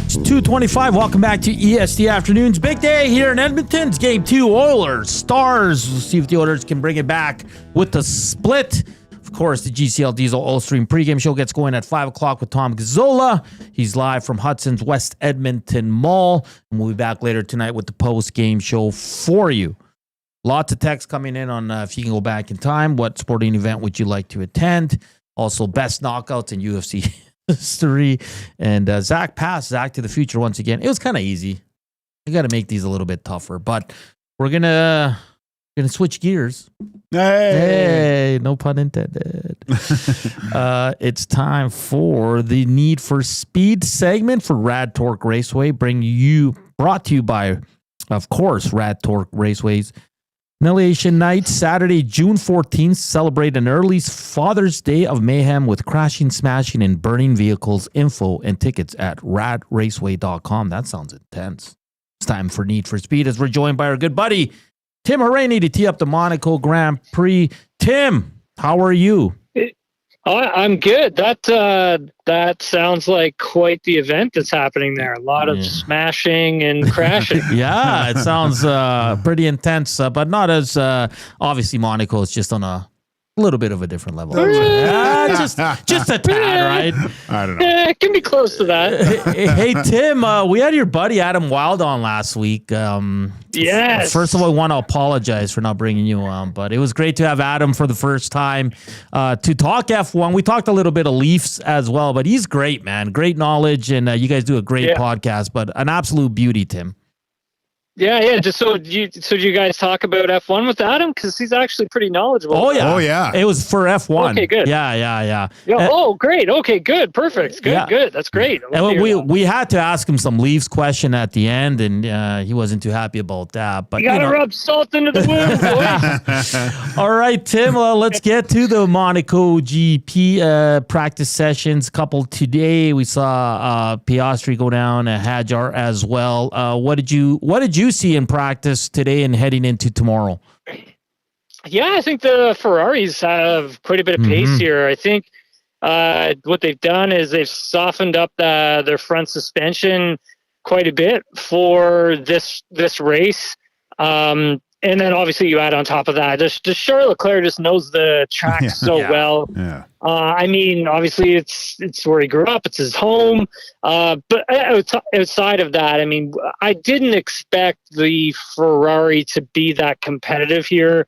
It's 2:25. Welcome back to EST Afternoons. Big day here in Edmonton. It's Game 2, Oilers, Stars. We'll see if the Oilers can bring it back with the split. Of course, the GCL Diesel Oil Stream pregame show gets going at 5 o'clock with Tom Gazzola. He's live from Hudson's West Edmonton Mall. And we'll be back later tonight with the post-game show for you. Lots of texts coming in on if you can go back in time. What sporting event would you like to attend? Also, best knockouts in UFC history. And Zach passed Zach to the future once again. It was kind of easy. You got to make these a little bit tougher. But we're going to switch gears. Hey, no pun intended. It's time for the Need for Speed segment for RAD Torque Raceway, brought to you by, of course, RAD Torque Raceways. Annihilation Night, Saturday, June 14th. Celebrate an early Father's Day of mayhem with crashing, smashing, and burning vehicles. Info and tickets at radraceway.com. That sounds intense. It's time for Need for Speed as we're joined by our good buddy, Tim Hauraney, to tee up the Monaco Grand Prix. Tim, how are you? I'm good. That sounds like quite the event that's happening there. A lot of smashing and crashing. Yeah, it sounds pretty intense, but not as obviously Monaco is just on a little bit of a different level. Just a tad, right? I don't know. Yeah, it can be close to that. Hey, Tim, we had your buddy Adam Wild on last week. Yes. First of all, I want to apologize for not bringing you on, but it was great to have Adam for the first time to talk F1. We talked a little bit of Leafs as well, but he's great, man. Great knowledge, and you guys do a great podcast, but an absolute beauty, Tim. Yeah. Just so you guys talk about F1 with Adam, because he's actually pretty knowledgeable. Oh yeah. It was for F1. Okay, good. Yeah. Oh, great. Okay, good. Perfect. Good. That's great. And we had to ask him some Leafs question at the end, and he wasn't too happy about that. But you gotta rub salt into the wound, boys. All right, Tim. Let's get to the Monaco GP practice sessions. Couple today. We saw Piastri go down, Hadjar as well. What did you see in practice today and heading into tomorrow? Yeah, I think the Ferraris have quite a bit of pace here. I think what they've done is they've softened up their front suspension quite a bit for this race. And then obviously you add on top of that, just Charles Leclerc just knows the track well. Yeah. I mean, obviously it's where he grew up, it's his home. But outside of that, I mean, I didn't expect the Ferrari to be that competitive here.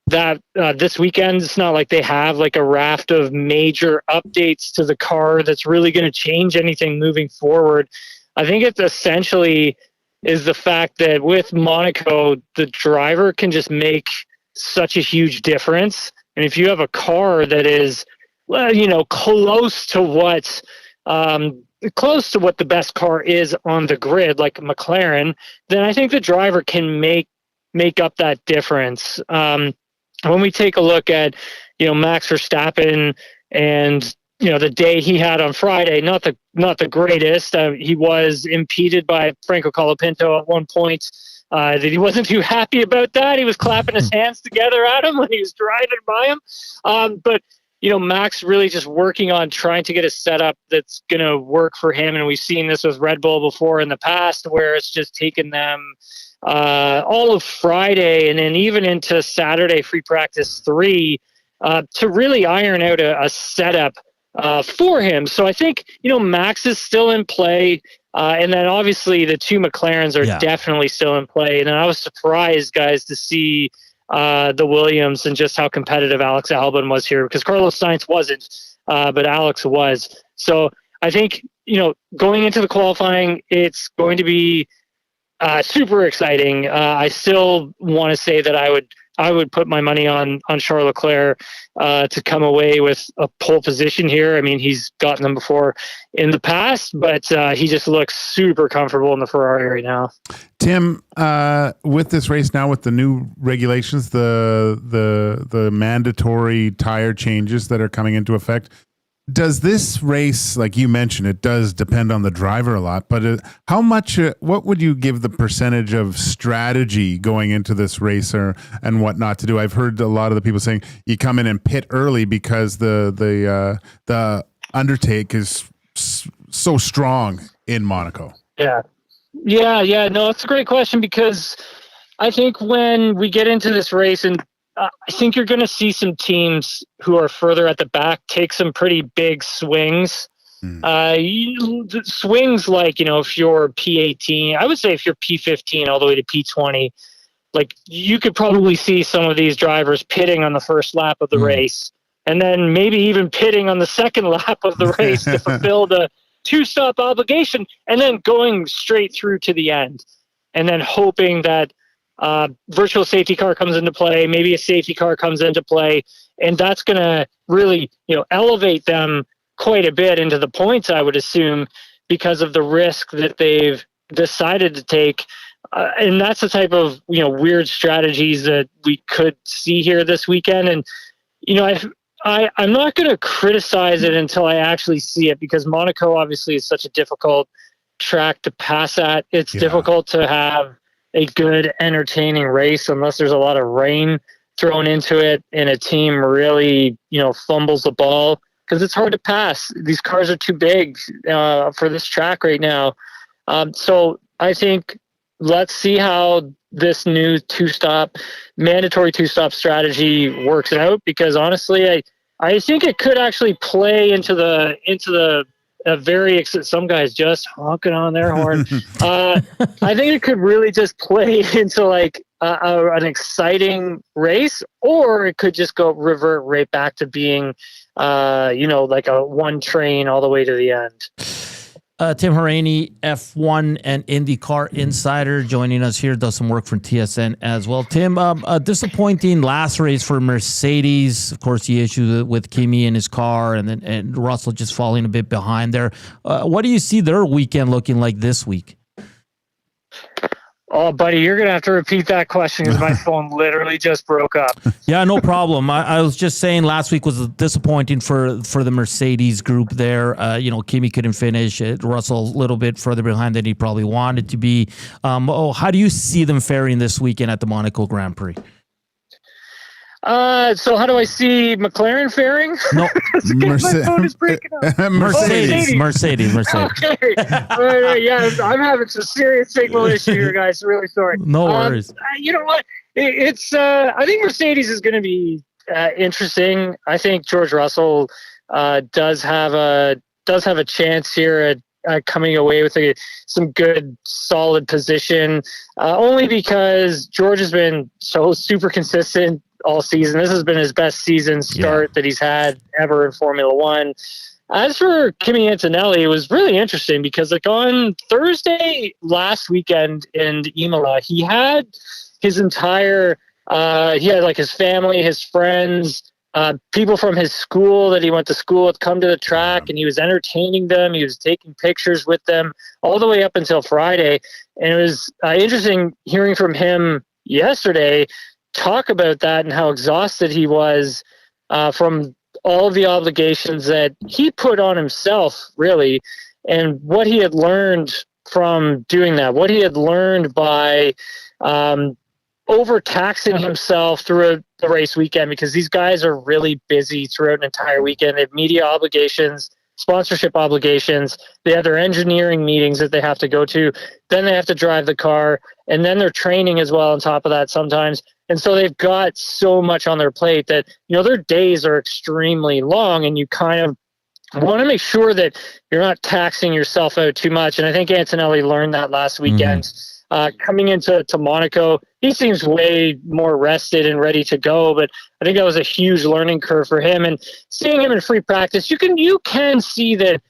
That this weekend, it's not like they have like a raft of major updates to the car that's really going to change anything moving forward. I think it's essentially is the fact that with Monaco, the driver can just make such a huge difference. And if you have a car that is, close to what the best car is on the grid, like McLaren, then I think the driver can make up that difference. When we take a look at, Max Verstappen and, the day he had on Friday, not the greatest. He was impeded by Franco Colapinto at one point. That he wasn't too happy about that. He was clapping his hands together at him when he was driving by him. But Max really just working on trying to get a setup that's going to work for him. And we've seen this with Red Bull before in the past, where it's just taken them all of Friday and then even into Saturday free practice 3 to really iron out a setup for him. So I think, Max is still in play. And then obviously the two McLarens are definitely still in play. And I was surprised, guys, to see the Williams and just how competitive Alex Albon was here, because Carlos Sainz wasn't, but Alex was. So I think, going into the qualifying, it's going to be super exciting. I still want to say that I would put my money on Charles Leclerc to come away with a pole position here. I mean, he's gotten them before in the past, but he just looks super comfortable in the Ferrari right now. Tim, with this race now, with the new regulations, the mandatory tire changes that are coming into effect, does this race, like you mentioned, it does depend on the driver a lot, but how much, what would you give the percentage of strategy going into this race and what not to do? I've heard a lot of the people saying you come in and pit early because the undertake is so strong in Monaco. Yeah. No, it's a great question, because I think when we get into this race, and I think you're going to see some teams who are further at the back take some pretty big swings. Swings like, if you're P18, I would say if you're P15 all the way to P20, like you could probably see some of these drivers pitting on the first lap of the race, and then maybe even pitting on the second lap of the race to fulfill the 2-stop obligation, and then going straight through to the end, and then hoping that virtual safety car comes into play, maybe a safety car comes into play, and that's going to really, elevate them quite a bit into the points, I would assume, because of the risk that they've decided to take. And that's the type of, weird strategies that we could see here this weekend. And, I'm not going to criticize it until I actually see it, because Monaco obviously is such a difficult track to pass at. It's difficult to have a good, entertaining race unless there's a lot of rain thrown into it and a team really, fumbles the ball because it's hard to pass. These cars are too big for this track right now. So I think let's see how this new mandatory two-stop strategy works out, because honestly, I think it could actually play into the some guys just honking on their horn. I think it could really just play into like an exciting race, or it could just revert right back to being, like a one train all the way to the end. Tim Hauraney, F1 and IndyCar insider, joining us here, does some work for TSN as well. Tim, a disappointing last race for Mercedes. Of course, the issue with Kimi in his car, and Russell just falling a bit behind there. What do you see their weekend looking like this week? Oh, buddy, you're going to have to repeat that question because my phone literally just broke up. Yeah, no problem. I was just saying last week was disappointing for the Mercedes group there. Kimi couldn't finish. Russell a little bit further behind than he probably wanted to be. How do you see them faring this weekend at the Monaco Grand Prix? So how do I see McLaren faring? No, my phone is breaking up. Mercedes. Okay. Yeah, I'm having some serious signal issue here, guys. Really sorry. No worries. You know what? It's I think Mercedes is going to be interesting. I think George Russell does have a chance here at coming away with some good, solid position. Only because George has been so super consistent all season. This has been his best season start that he's had ever in Formula One. As for Kimi Antonelli, it was really interesting because on Thursday last weekend in Imola, he had his entire, his family, his friends, people from his school that he went to school with come to the track, and he was entertaining them. He was taking pictures with them all the way up until Friday. And it was interesting hearing from him yesterday talk about that and how exhausted he was from all of the obligations that he put on himself, really, and what he had learned from doing that, what he had learned by overtaxing himself throughout the race weekend, because these guys are really busy throughout an entire weekend. They have media obligations, sponsorship obligations. They have their engineering meetings that they have to go to. Then they have to drive the car, and then they're training as well on top of that sometimes. And so they've got so much on their plate that, their days are extremely long, and you kind of want to make sure that you're not taxing yourself out too much. And I think Antonelli learned that last weekend. Coming into Monaco, he seems way more rested and ready to go, but I think that was a huge learning curve for him. And seeing him in free practice, you can see that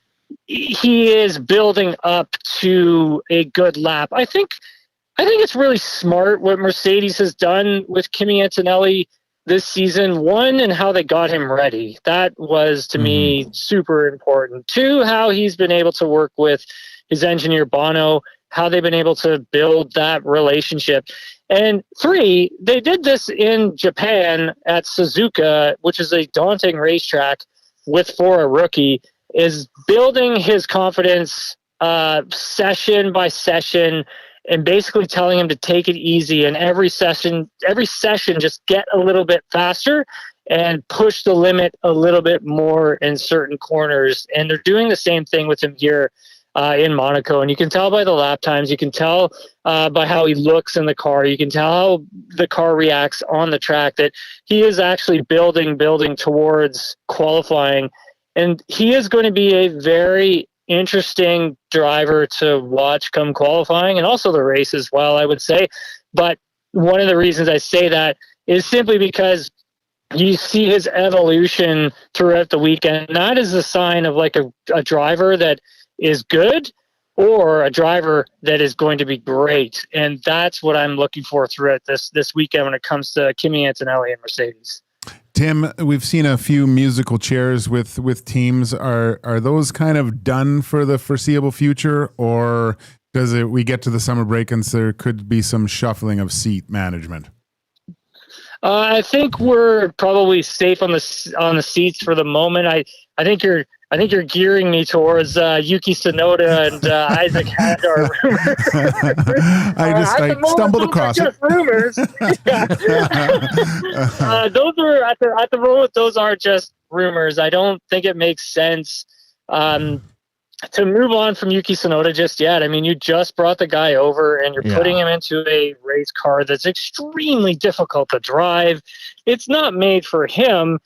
he is building up to a good lap. I think it's really smart what Mercedes has done with Kimi Antonelli this season. One, and how they got him ready. That was, to me, super important. Two, how he's been able to work with his engineer Bono, how they've been able to build that relationship. And three, they did this in Japan at Suzuka, which is a daunting racetrack for a rookie, is building his confidence session by session, and basically telling him to take it easy, and every session just get a little bit faster and push the limit a little bit more in certain corners. And they're doing the same thing with him here in Monaco. And you can tell by the lap times, you can tell by how he looks in the car, you can tell how the car reacts on the track, that he is actually building towards qualifying. And he is going to be a very interesting driver to watch come qualifying, and also the race as well, I would say. But one of the reasons I say that is simply because you see his evolution throughout the weekend. That is a sign of like a driver that is good, or a driver that is going to be great. And that's what I'm looking for throughout this weekend when it comes to Kimi Antonelli and Mercedes. Tim, we've seen a few musical chairs with teams. Are those kind of done for the foreseeable future, or does we get to the summer break and there could be some shuffling of seat management? I think we're probably safe on the seats for the moment. I think you're gearing me towards Yuki Tsunoda and Isaac Hadar rumors. I stumbled across it. Rumors. Those are at the moment. Those are just rumors. I don't think it makes sense to move on from Yuki Tsunoda just yet. I mean, you just brought the guy over and you're putting him into a race car that's extremely difficult to drive. It's not made for him,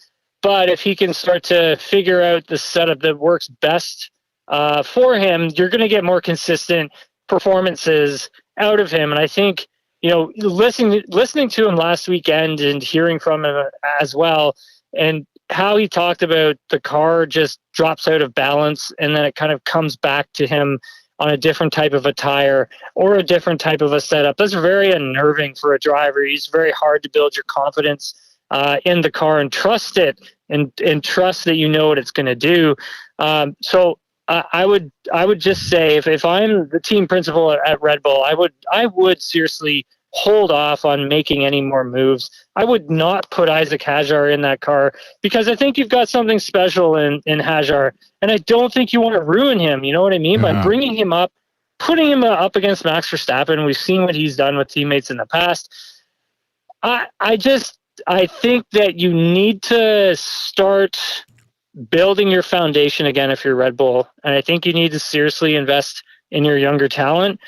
but if he can start to figure out the setup that works best for him, you're going to get more consistent performances out of him. And I think, listening to him last weekend and hearing from him as well, and how he talked about the car just drops out of balance and then it kind of comes back to him on a different type of a tire or a different type of a setup. That's very unnerving for a driver. It's very hard to build your confidence in the car and trust it and trust that you know what it's going to do. So I would just say if I'm the team principal at Red Bull, I would seriously hold off on making any more moves. I would not put Isaac Hadjar in that car because I think you've got something special in Hadjar, and I don't think you want to ruin him. You know what I mean? By bringing him up, putting him up against Max Verstappen. We've seen what he's done with teammates in the past. I think that you need to start building your foundation again if you're Red Bull, and I think you need to seriously invest in your younger talent.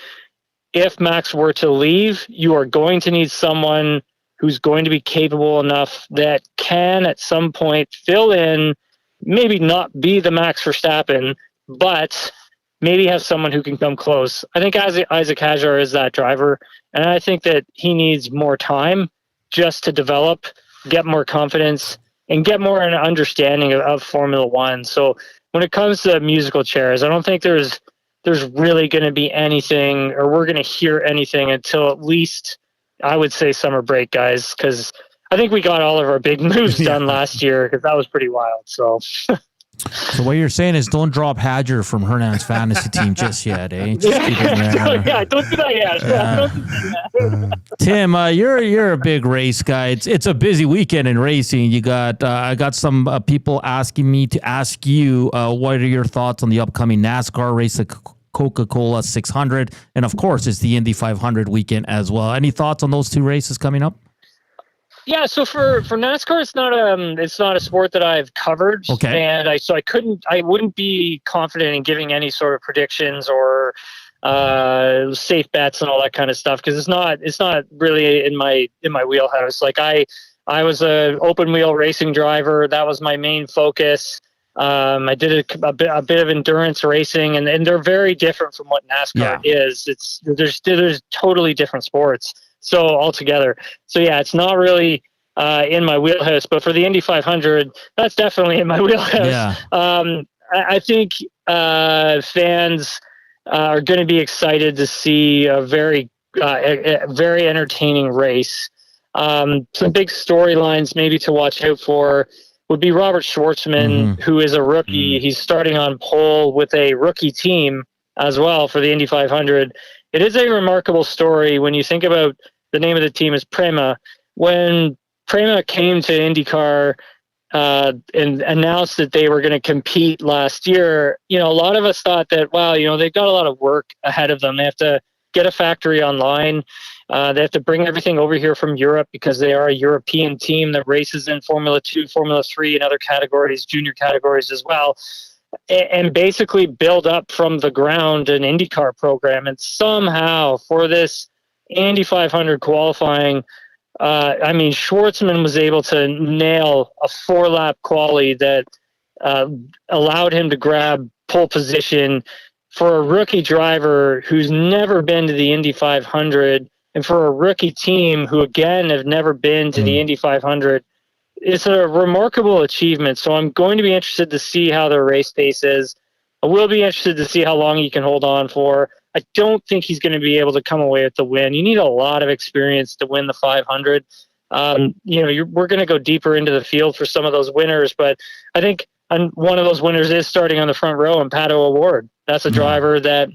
If Max were to leave, you are going to need someone who's going to be capable enough that can at some point fill in, maybe not be the Max Verstappen, but maybe have someone who can come close. I think Isaac Hadjar is that driver, and I think that he needs more time just to develop, get more confidence, and get more an understanding of Formula One. So when it comes to musical chairs, I don't think there's really going to be anything, or we're going to hear anything until at least, I would say, summer break, guys, because I think we got all of our big moves done last year because that was pretty wild. So what you're saying is don't drop Hadjar from Hernan's fantasy team just yet, eh? Just keep it yeah, don't do that yet. Tim, you're a big race guy. It's a busy weekend in racing. You got I got some people asking me to ask you what are your thoughts on the upcoming NASCAR race, the Coca-Cola 600, and of course it's the Indy 500 weekend as well. Any thoughts on those two races coming up? Yeah, so for NASCAR, it's not a sport that I've covered, and I wouldn't be confident in giving any sort of predictions or safe bets and all that kind of stuff because it's not really in my wheelhouse. Like I was a open wheel racing driver. That was my main focus. I did a bit of endurance racing, and they're very different from what NASCAR is. There's totally different sports. So altogether. So yeah, it's not really in my wheelhouse, but for the Indy 500, that's definitely in my wheelhouse. Yeah. I think fans are going to be excited to see a very entertaining race. Some big storylines maybe to watch out for would be Robert Schwartzman, who is a rookie. He's starting on pole with a rookie team as well for the Indy 500. It is a remarkable story when you think about the name of the team is Prema. When Prema came to IndyCar and announced that they were going to compete last year, a lot of us thought that, wow, they've got a lot of work ahead of them. They have to get a factory online. They have to bring everything over here from Europe because they are a European team that races in Formula 2, Formula 3, and other categories, junior categories as well. And basically build up from the ground an IndyCar program. And somehow for this Indy 500 qualifying, Schwartzman was able to nail a 4-lap quali that allowed him to grab pole position for a rookie driver who's never been to the Indy 500, and for a rookie team who, again, have never been to the Indy 500. It's a remarkable achievement, so I'm going to be interested to see how their race pace is. I will be interested to see how long he can hold on for. I don't think he's going to be able to come away with the win. You need a lot of experience to win the 500. We're going to go deeper into the field for some of those winners, but I think one of those winners is starting on the front row, and Pato O'Ward. That's a driver that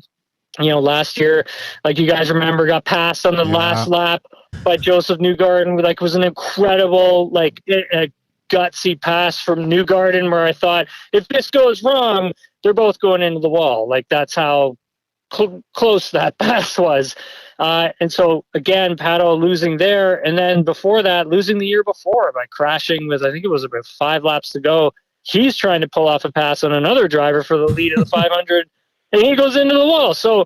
last year, like you guys remember, got passed on the last lap by Joseph Newgarden. Like, was an incredible, like, a gutsy pass from Newgarden, where I thought, if this goes wrong, they're both going into the wall. Like, that's how close that pass was. And so, again, Pato losing there. And then before that, losing the year before by crashing with, I think it was about 5 laps to go. He's trying to pull off a pass on another driver for the lead of the 500, and he goes into the wall. So,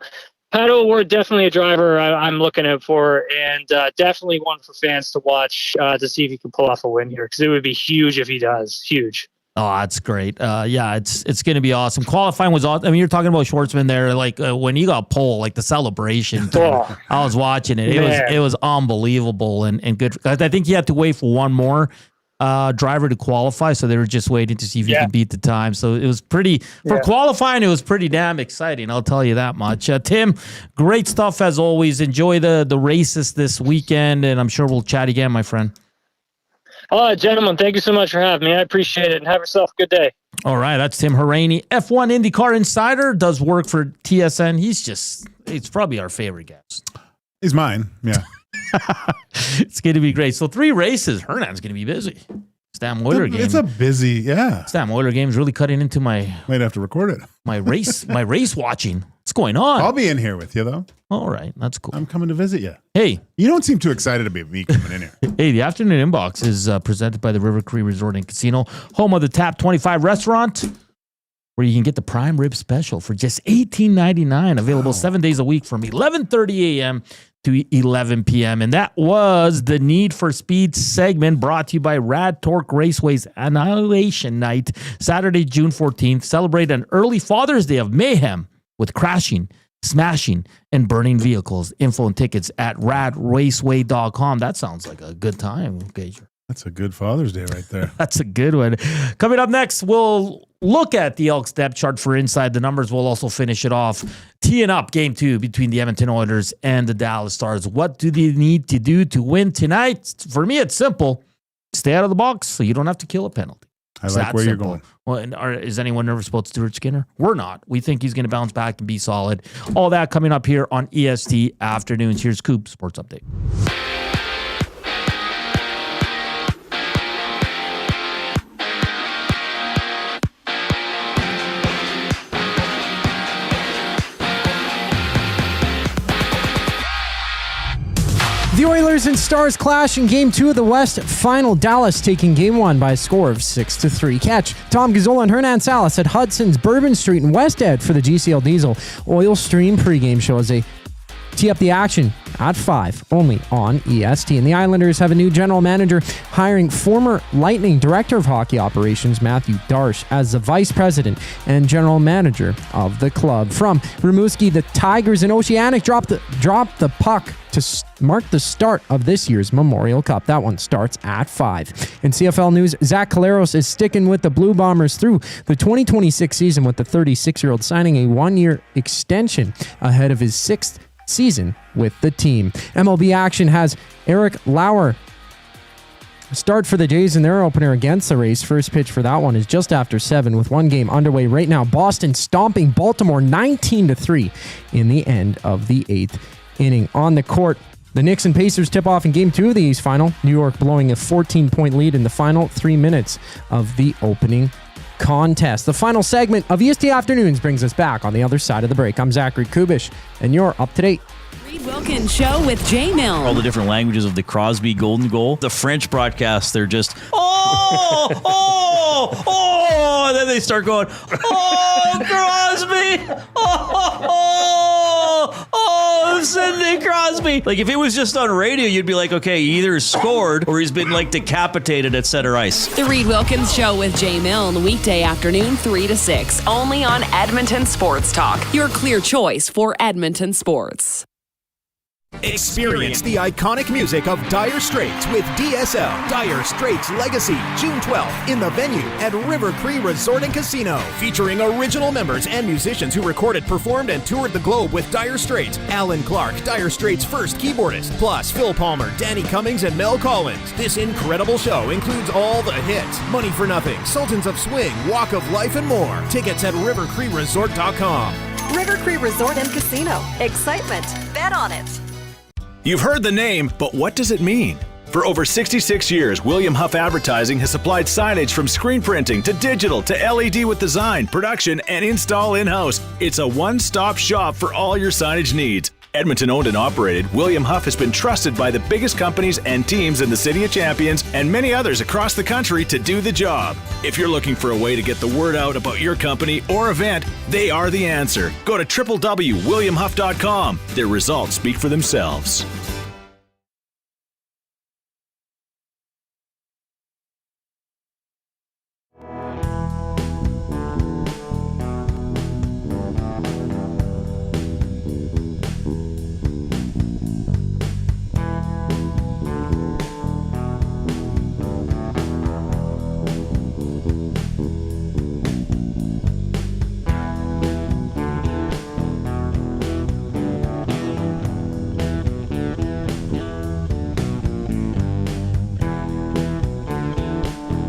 Pato O'Ward, definitely a driver I'm looking out for, and definitely one for fans to watch to see if he can pull off a win here, because it would be huge if he does. Huge. Oh, that's great. It's going to be awesome. Qualifying was awesome. I mean, you're talking about Schwartzman there, like when he got pole, like the celebration. I was watching it. It was unbelievable and good. I think he had to wait for one more driver to qualify, so they were just waiting to see if he could beat the time. So it was qualifying, it was pretty damn exciting, I'll tell you that much. Tim, great stuff as always. Enjoy the races this weekend, and I'm sure we'll chat again, my friend. Gentlemen, thank you so much for having me. I appreciate it, and have yourself a good day. All right, that's Tim Hauraney, F1 IndyCar Insider, does work for TSN. He's probably our favorite guest. He's mine, yeah. It's going to be great. So 3 races. Hernan's going to be busy. Stam Oiler game. It's a busy, Stam Oiler game is really cutting into my... Might have to record it. My race watching. What's going on? I'll be in here with you, though. All right, that's cool. I'm coming to visit you. Hey. You don't seem too excited about me coming in here. Hey, the afternoon inbox is presented by the River Cree Resort and Casino, home of the Tap 25 restaurant, where you can get the prime rib special for just $18.99, available 7 days a week from 11:30 a.m. to 11 p.m. And that was the Need for Speed segment, brought to you by RAD Torque Raceway's Annihilation Night, Saturday, June 14th. Celebrate an early Father's Day of mayhem with crashing, smashing, and burning vehicles. Info and tickets at radraceway.com. That sounds like a good time, Gage. That's a good Father's Day right there. That's a good one. Coming up next, we'll look at the Elks depth chart for Inside the Numbers. We'll also finish it off, teeing up Game 2 between the Edmonton Oilers and the Dallas Stars. What do they need to do to win tonight? For me, it's simple. Stay out of the box so you don't have to kill a penalty. I like where you're going. Well, and is anyone nervous about Stuart Skinner? We're not. We think he's going to bounce back and be solid. All that coming up here on EST Afternoons. Here's Coop Sports Update. The Oilers and Stars clash in Game 2 of the West Final. Dallas taking Game 1 by a score of 6-3. Catch Tom Gazzola and Hernan Salas at Hudson's, Bourbon Street, and West Ed for the GCL Diesel Oil Stream pregame show as they tee up the action at 5, only on EST. And the Islanders have a new general manager, hiring former Lightning Director of Hockey Operations Matthew Darsh as the Vice President and General Manager of the club. From Rimouski, the Tigers and Oceanic dropped the puck to mark the start of this year's Memorial Cup. That one starts at 5. In CFL news, Zach Caleros is sticking with the Blue Bombers through the 2026 season, with the 36-year-old signing a 1-year extension ahead of his 6th season with the team. MLB action has Eric Lauer start for the Jays in their opener against the Rays. First pitch for that one is just after 7, with one game underway right now. Boston stomping Baltimore 19-3 in the end of the 8th inning. On the court, the Knicks and Pacers tip off in Game 2 of the East Final. New York blowing a 14-point lead in the final 3 minutes of the opening contest. The final segment of EST Afternoons brings us back on the other side of the break. I'm Zachary Kubish, and you're up to date. Reed Wilkins Show with Jay Milne. All the different languages of the Crosby golden goal. The French broadcast, they're just, oh, and then they start going, oh, Crosby, Sidney Crosby. Like, if it was just on radio, you'd be like, okay, he either scored or he's been, like, decapitated at center ice. The Reed Wilkins Show with Jay Milne, weekday afternoon 3 to 6, only on Edmonton Sports Talk, your clear choice for Edmonton sports. Experience the iconic music of Dire Straits with DSL, Dire Straits Legacy, June 12th in the venue at River Cree Resort and Casino. Featuring original members and musicians who recorded, performed, and toured the globe with Dire Straits. Alan Clark, Dire Straits' first keyboardist, plus Phil Palmer, Danny Cummings, and Mel Collins. This incredible show includes all the hits, Money for Nothing, Sultans of Swing, Walk of Life, and more. Tickets at rivercreeresort.com. River Cree Resort and Casino. Excitement. Bet on it. You've heard the name, but what does it mean? For over 66 years, William Huff Advertising has supplied signage from screen printing to digital to LED with design, production, and install in-house. It's a one-stop shop for all your signage needs. Edmonton owned and operated, William Huff has been trusted by the biggest companies and teams in the City of Champions and many others across the country to do the job. If you're looking for a way to get the word out about your company or event, they are the answer. Go to www.williamhuff.com. Their results speak for themselves.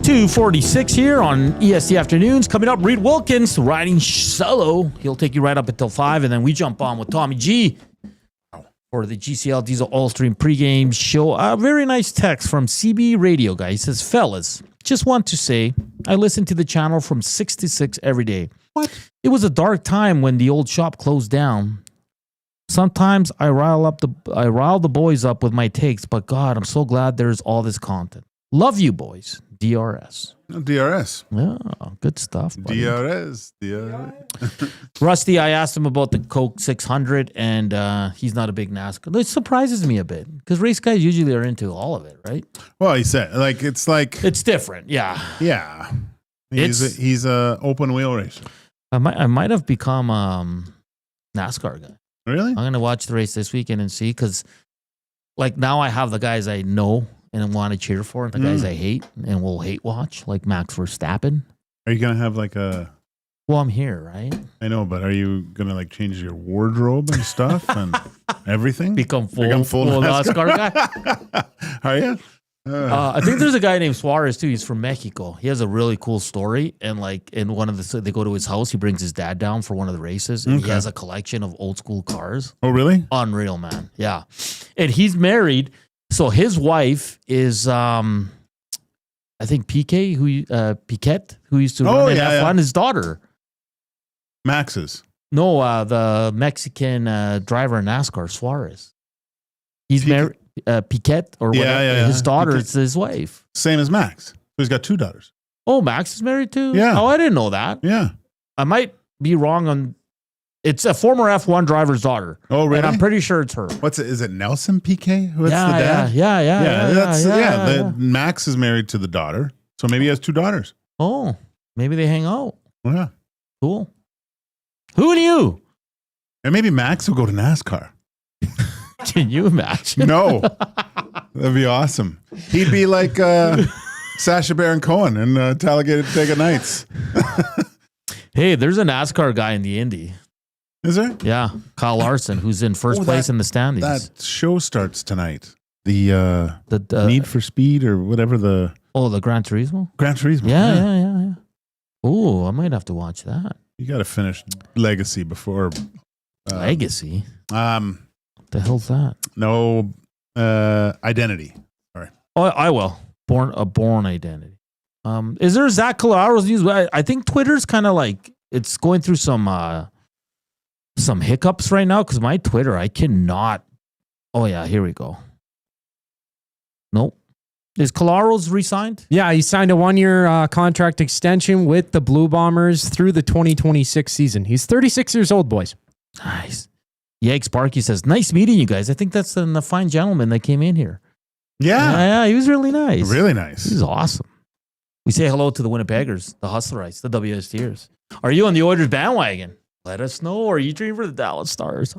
.246 here on EST Afternoons. Coming up, Reed Wilkins riding solo. He'll take you right up until 5, and then we jump on with Tommy G for the GCL Diesel Oil Stream pregame show. A very nice text from CB Radio guy. He says, fellas, just want to say I listen to the channel from 6 to 6 every day. What? It was a dark time when the old shop closed down. Sometimes I rile the boys up with my takes, but God, I'm so glad there's all this content. Love you, boys. DRS. DRS. Yeah, good stuff. Buddy. DRS. Rusty, I asked him about the Coke 600, and he's not a big NASCAR. It surprises me a bit because race guys usually are into all of it, right? Well, he said it's different. Yeah, yeah. He's a open wheel racer. I might have become NASCAR guy. Really? I'm gonna watch the race this weekend and see because, like, now I have the guys I know and want to cheer for, and the guys I hate and will hate watch, like Max Verstappen. Are you gonna have like a? Well, I'm here, right? I know, but are you gonna like change your wardrobe and stuff and everything? Become full NASCAR guy? Are you? I think there's a guy named Suarez too. He's from Mexico. He has a really cool story, and like in one of they go to his house. He brings his dad down for one of the races, and he has a collection of old school cars. Oh, really? Unreal, man. Yeah, and he's married. So his wife is, I think Piquet, who used to run in F1. His daughter, Max's. No, the Mexican driver in NASCAR, Suarez. He's married. Piquet or whatever. His daughter is his wife. Same as Max. So he's got 2 daughters. Oh, Max is married too? Yeah. Oh, I didn't know that. Yeah. I might be wrong on. It's a former F1 driver's daughter. Oh, really? And I'm pretty sure it's her. Is it Nelson Piquet? What's the dad? Yeah. Max is married to the daughter, so maybe he has 2 daughters. Oh, maybe they hang out. Yeah. Cool. Who knew? And maybe Max will go to NASCAR. Can you imagine? No. That'd be awesome. He'd be like Sacha Baron Cohen in Talladega Nights. Hey, there's a NASCAR guy in the Indy. Is there? Yeah. Kyle Larson, who's in first place in the standings. That show starts tonight. The Need for Speed or whatever the... Oh, the Gran Turismo? Gran Turismo. Yeah. Oh, I might have to watch that. You got to finish Legacy before... Legacy? What the hell's that? No, Identity. Sorry. Oh, I will. Born Identity. Is there Zach Colaro's news? I think Twitter's kind of like it's going through some hiccups right now because my Twitter I cannot. Oh yeah, here we go. Nope. Is Colaro's re-signed? Yeah, he signed a 1-year contract extension with the Blue Bombers through the 2026 season. He's 36 years old, boys. Nice. Yeg Sparky says, "Nice meeting you guys. I think that's the fine gentleman that came in here." Yeah, he was really nice. Really nice. He was awesome. We say hello to the Winnipeggers, the Hustlerites, the WSTers. Are you on the Oilers bandwagon? Let us know. Or are you cheering for the Dallas Stars?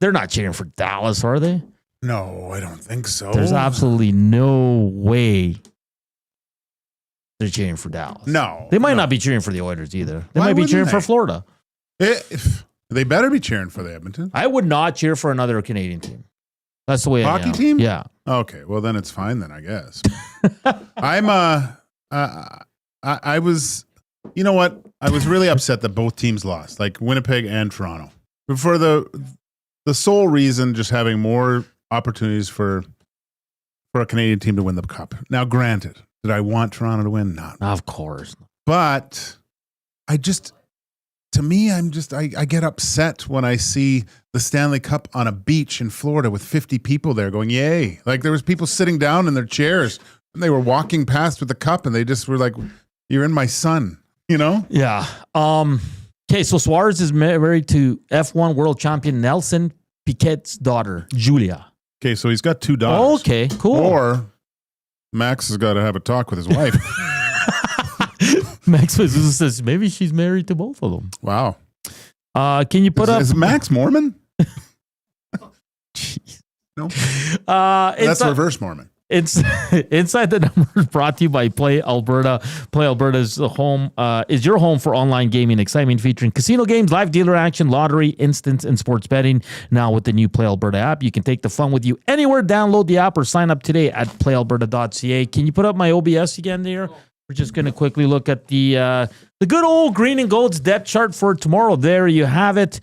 They're not cheering for Dallas, are they? No, I don't think so. There's absolutely no way they're cheering for Dallas. No. They might not be cheering for the Oilers either. They might be cheering for Florida. They better be cheering for the Edmonton. I would not cheer for another Canadian team. That's the way I am. Hockey team? Yeah. Okay, well then it's fine then, I guess. I was You know what? I was really upset that both teams lost, like Winnipeg and Toronto, for the sole reason just having more opportunities for a Canadian team to win the cup. Now, granted, did I want Toronto to win? Not, of course. But I get upset when I see the Stanley Cup on a beach in Florida with 50 people there going, yay. Like there was people sitting down in their chairs and they were walking past with the cup and they just were like, you're in my sun, you know? Yeah. Okay, so Suarez is married to F1 world champion Nelson Piquet's daughter, Julia. Okay, so he's got 2 daughters. Okay, cool. Or Max has got to have a talk with his wife. Max says maybe she's married to both of them. Wow. Can you put up? Is Max Mormon? Jeez. No. That's reverse Mormon. It's Inside the Numbers, brought to you by Play Alberta. Play Alberta's home is your home for online gaming excitement, featuring casino games, live dealer action, lottery, instant, and sports betting. Now with the new Play Alberta app, you can take the fun with you anywhere. Download the app or sign up today at playalberta.ca. Can you put up my OBS again there? We're just going to quickly look at the good old green and gold's depth chart for tomorrow. There you have it.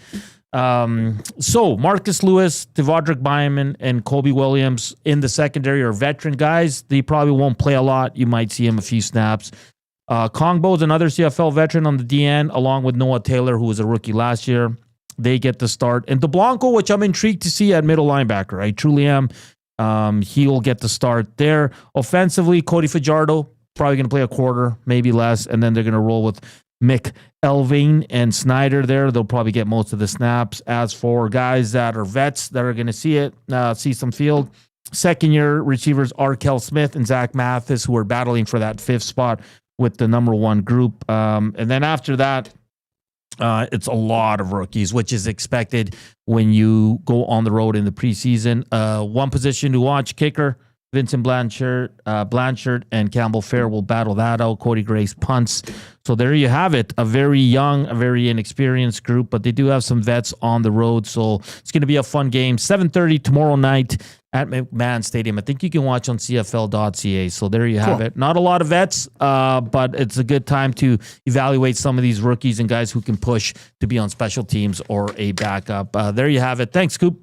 So Marcus Lewis, Devondrick Byman, and Colby Williams in the secondary are veteran guys. They probably won't play a lot. You might see him a few snaps. Kongbo's another CFL veteran on the DN, along with Noah Taylor, who was a rookie last year. They get the start. And DeBlanco, which I'm intrigued to see at middle linebacker. I truly am. He will get the start there. Offensively, Cody Fajardo, probably going to play a quarter, maybe less, and then they're going to roll with Mick Elving and Snyder there. They'll probably get most of the snaps. As for guys that are vets that are going to see some field, second-year receivers Arkel Smith and Zach Mathis, who are battling for that 5th spot with the number 1 group. And then after that, it's a lot of rookies, which is expected when you go on the road in the preseason. One position to watch, kicker. Vincent Blanchard and Campbell Fair will battle that out. Cody Grace punts. So there you have it. A very young, a very inexperienced group, but they do have some vets on the road. So it's going to be a fun game. 7:30 tomorrow night at McMahon Stadium. I think you can watch on CFL.ca. So there you have it. Not a lot of vets, but it's a good time to evaluate some of these rookies and guys who can push to be on special teams or a backup. There you have it. Thanks, Coop.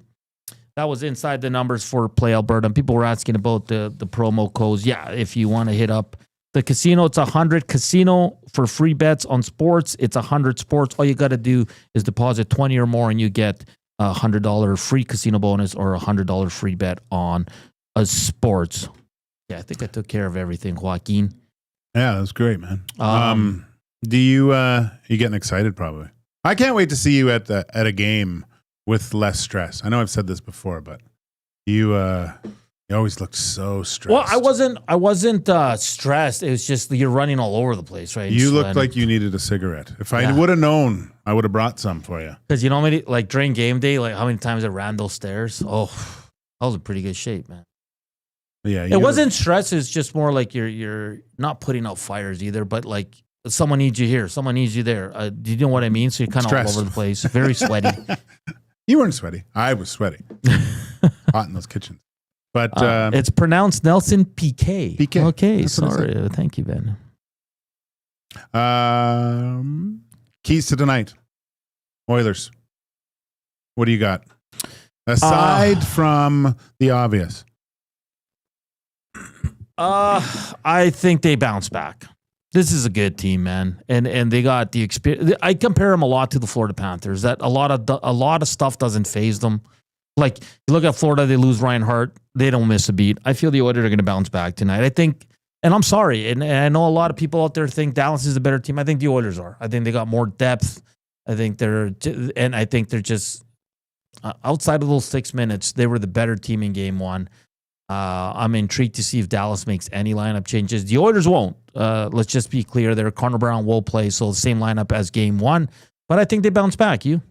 That was Inside the Numbers for Play Alberta. And people were asking about the promo codes. Yeah, if you want to hit up the casino, it's 100 casino for free bets on sports. It's 100 sports. All you got to do is deposit 20 or more and you get a $100 free casino bonus or a $100 free bet on a sports. Yeah, I think I took care of everything, Joaquin. Yeah, that's great, man. Do you getting excited? Probably. I can't wait to see you at a game with less stress. I know I've said this before, but you always looked so stressed. Well, I wasn't stressed. It was just you're running all over the place, right? You looked like you needed a cigarette. If I would have known, I would have brought some for you. Because you know, like during game day, like how many times I ran those stairs? Oh, I was in pretty good shape, man. Yeah, it wasn't stress. It's just more like you're not putting out fires either, but like someone needs you here, someone needs you there. Do you know what I mean? So you're kind of all over the place, very sweaty. You weren't sweaty. I was sweaty. Hot in those kitchens. But it's pronounced Nelson Piquet. Piquet. Okay, sorry. Thank you, Ben. Keys to tonight. Oilers. What do you got? Aside from the obvious. I think they bounce back. This is a good team, man, and they got the experience. I compare them a lot to the Florida Panthers. That a lot of stuff doesn't faze them. Like you look at Florida, they lose Ryan Hart, they don't miss a beat. I feel the Oilers are going to bounce back tonight. I think, and I'm sorry, and I know a lot of people out there think Dallas is a better team. I think the Oilers are. I think they got more depth. I think they're just outside of those 6 minutes, they were the better team in Game 1. I'm intrigued to see if Dallas makes any lineup changes. The Oilers won't. Let's just be clear there. Connor Brown will play, so the same lineup as Game 1. But I think they bounce back. You?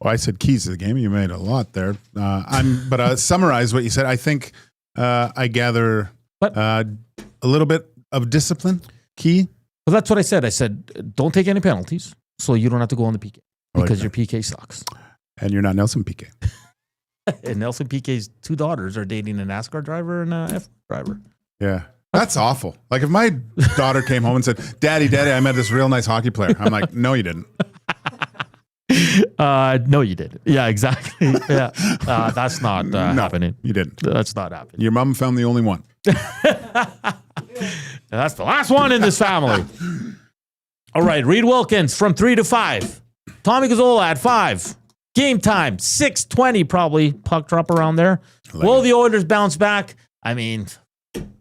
Well, I said keys to the game. You made a lot there. But summarize what you said. I think I gather a little bit of discipline. Key. Well, that's what I said. I said don't take any penalties, so you don't have to go on the PK because your PK sucks. And you're not Nelson Piquet. And Nelson Piquet's 2 daughters are dating a NASCAR driver and a F driver. Yeah. That's awful. Like if my daughter came home and said, Daddy, I met this real nice hockey player. I'm like, no, you didn't. No, you didn't. Yeah, exactly. Yeah. That's not happening. You didn't. That's not happening. Your mom found the only one. That's the last one in this family. All right. Reed Wilkins from 3 to 5. Tommy Gazzola at 5. Game time, 6:20 probably. Puck drop around there. Will the Oilers bounce back? I mean,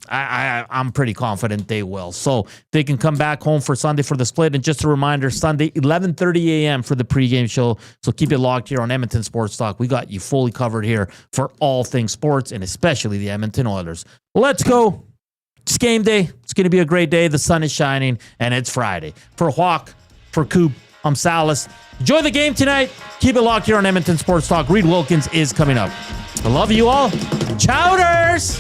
I'm pretty confident they will. So they can come back home for Sunday for the split. And just a reminder, Sunday, 11:30 a.m. for the pregame show. So keep it locked here on Edmonton Sports Talk. We got you fully covered here for all things sports and especially the Edmonton Oilers. Let's go. It's game day. It's going to be a great day. The sun is shining and it's Friday. For Hawk, for Coop, I'm Salas. Enjoy the game tonight. Keep it locked here on Edmonton Sports Talk. Reed Wilkins is coming up. I love you all. Chowders!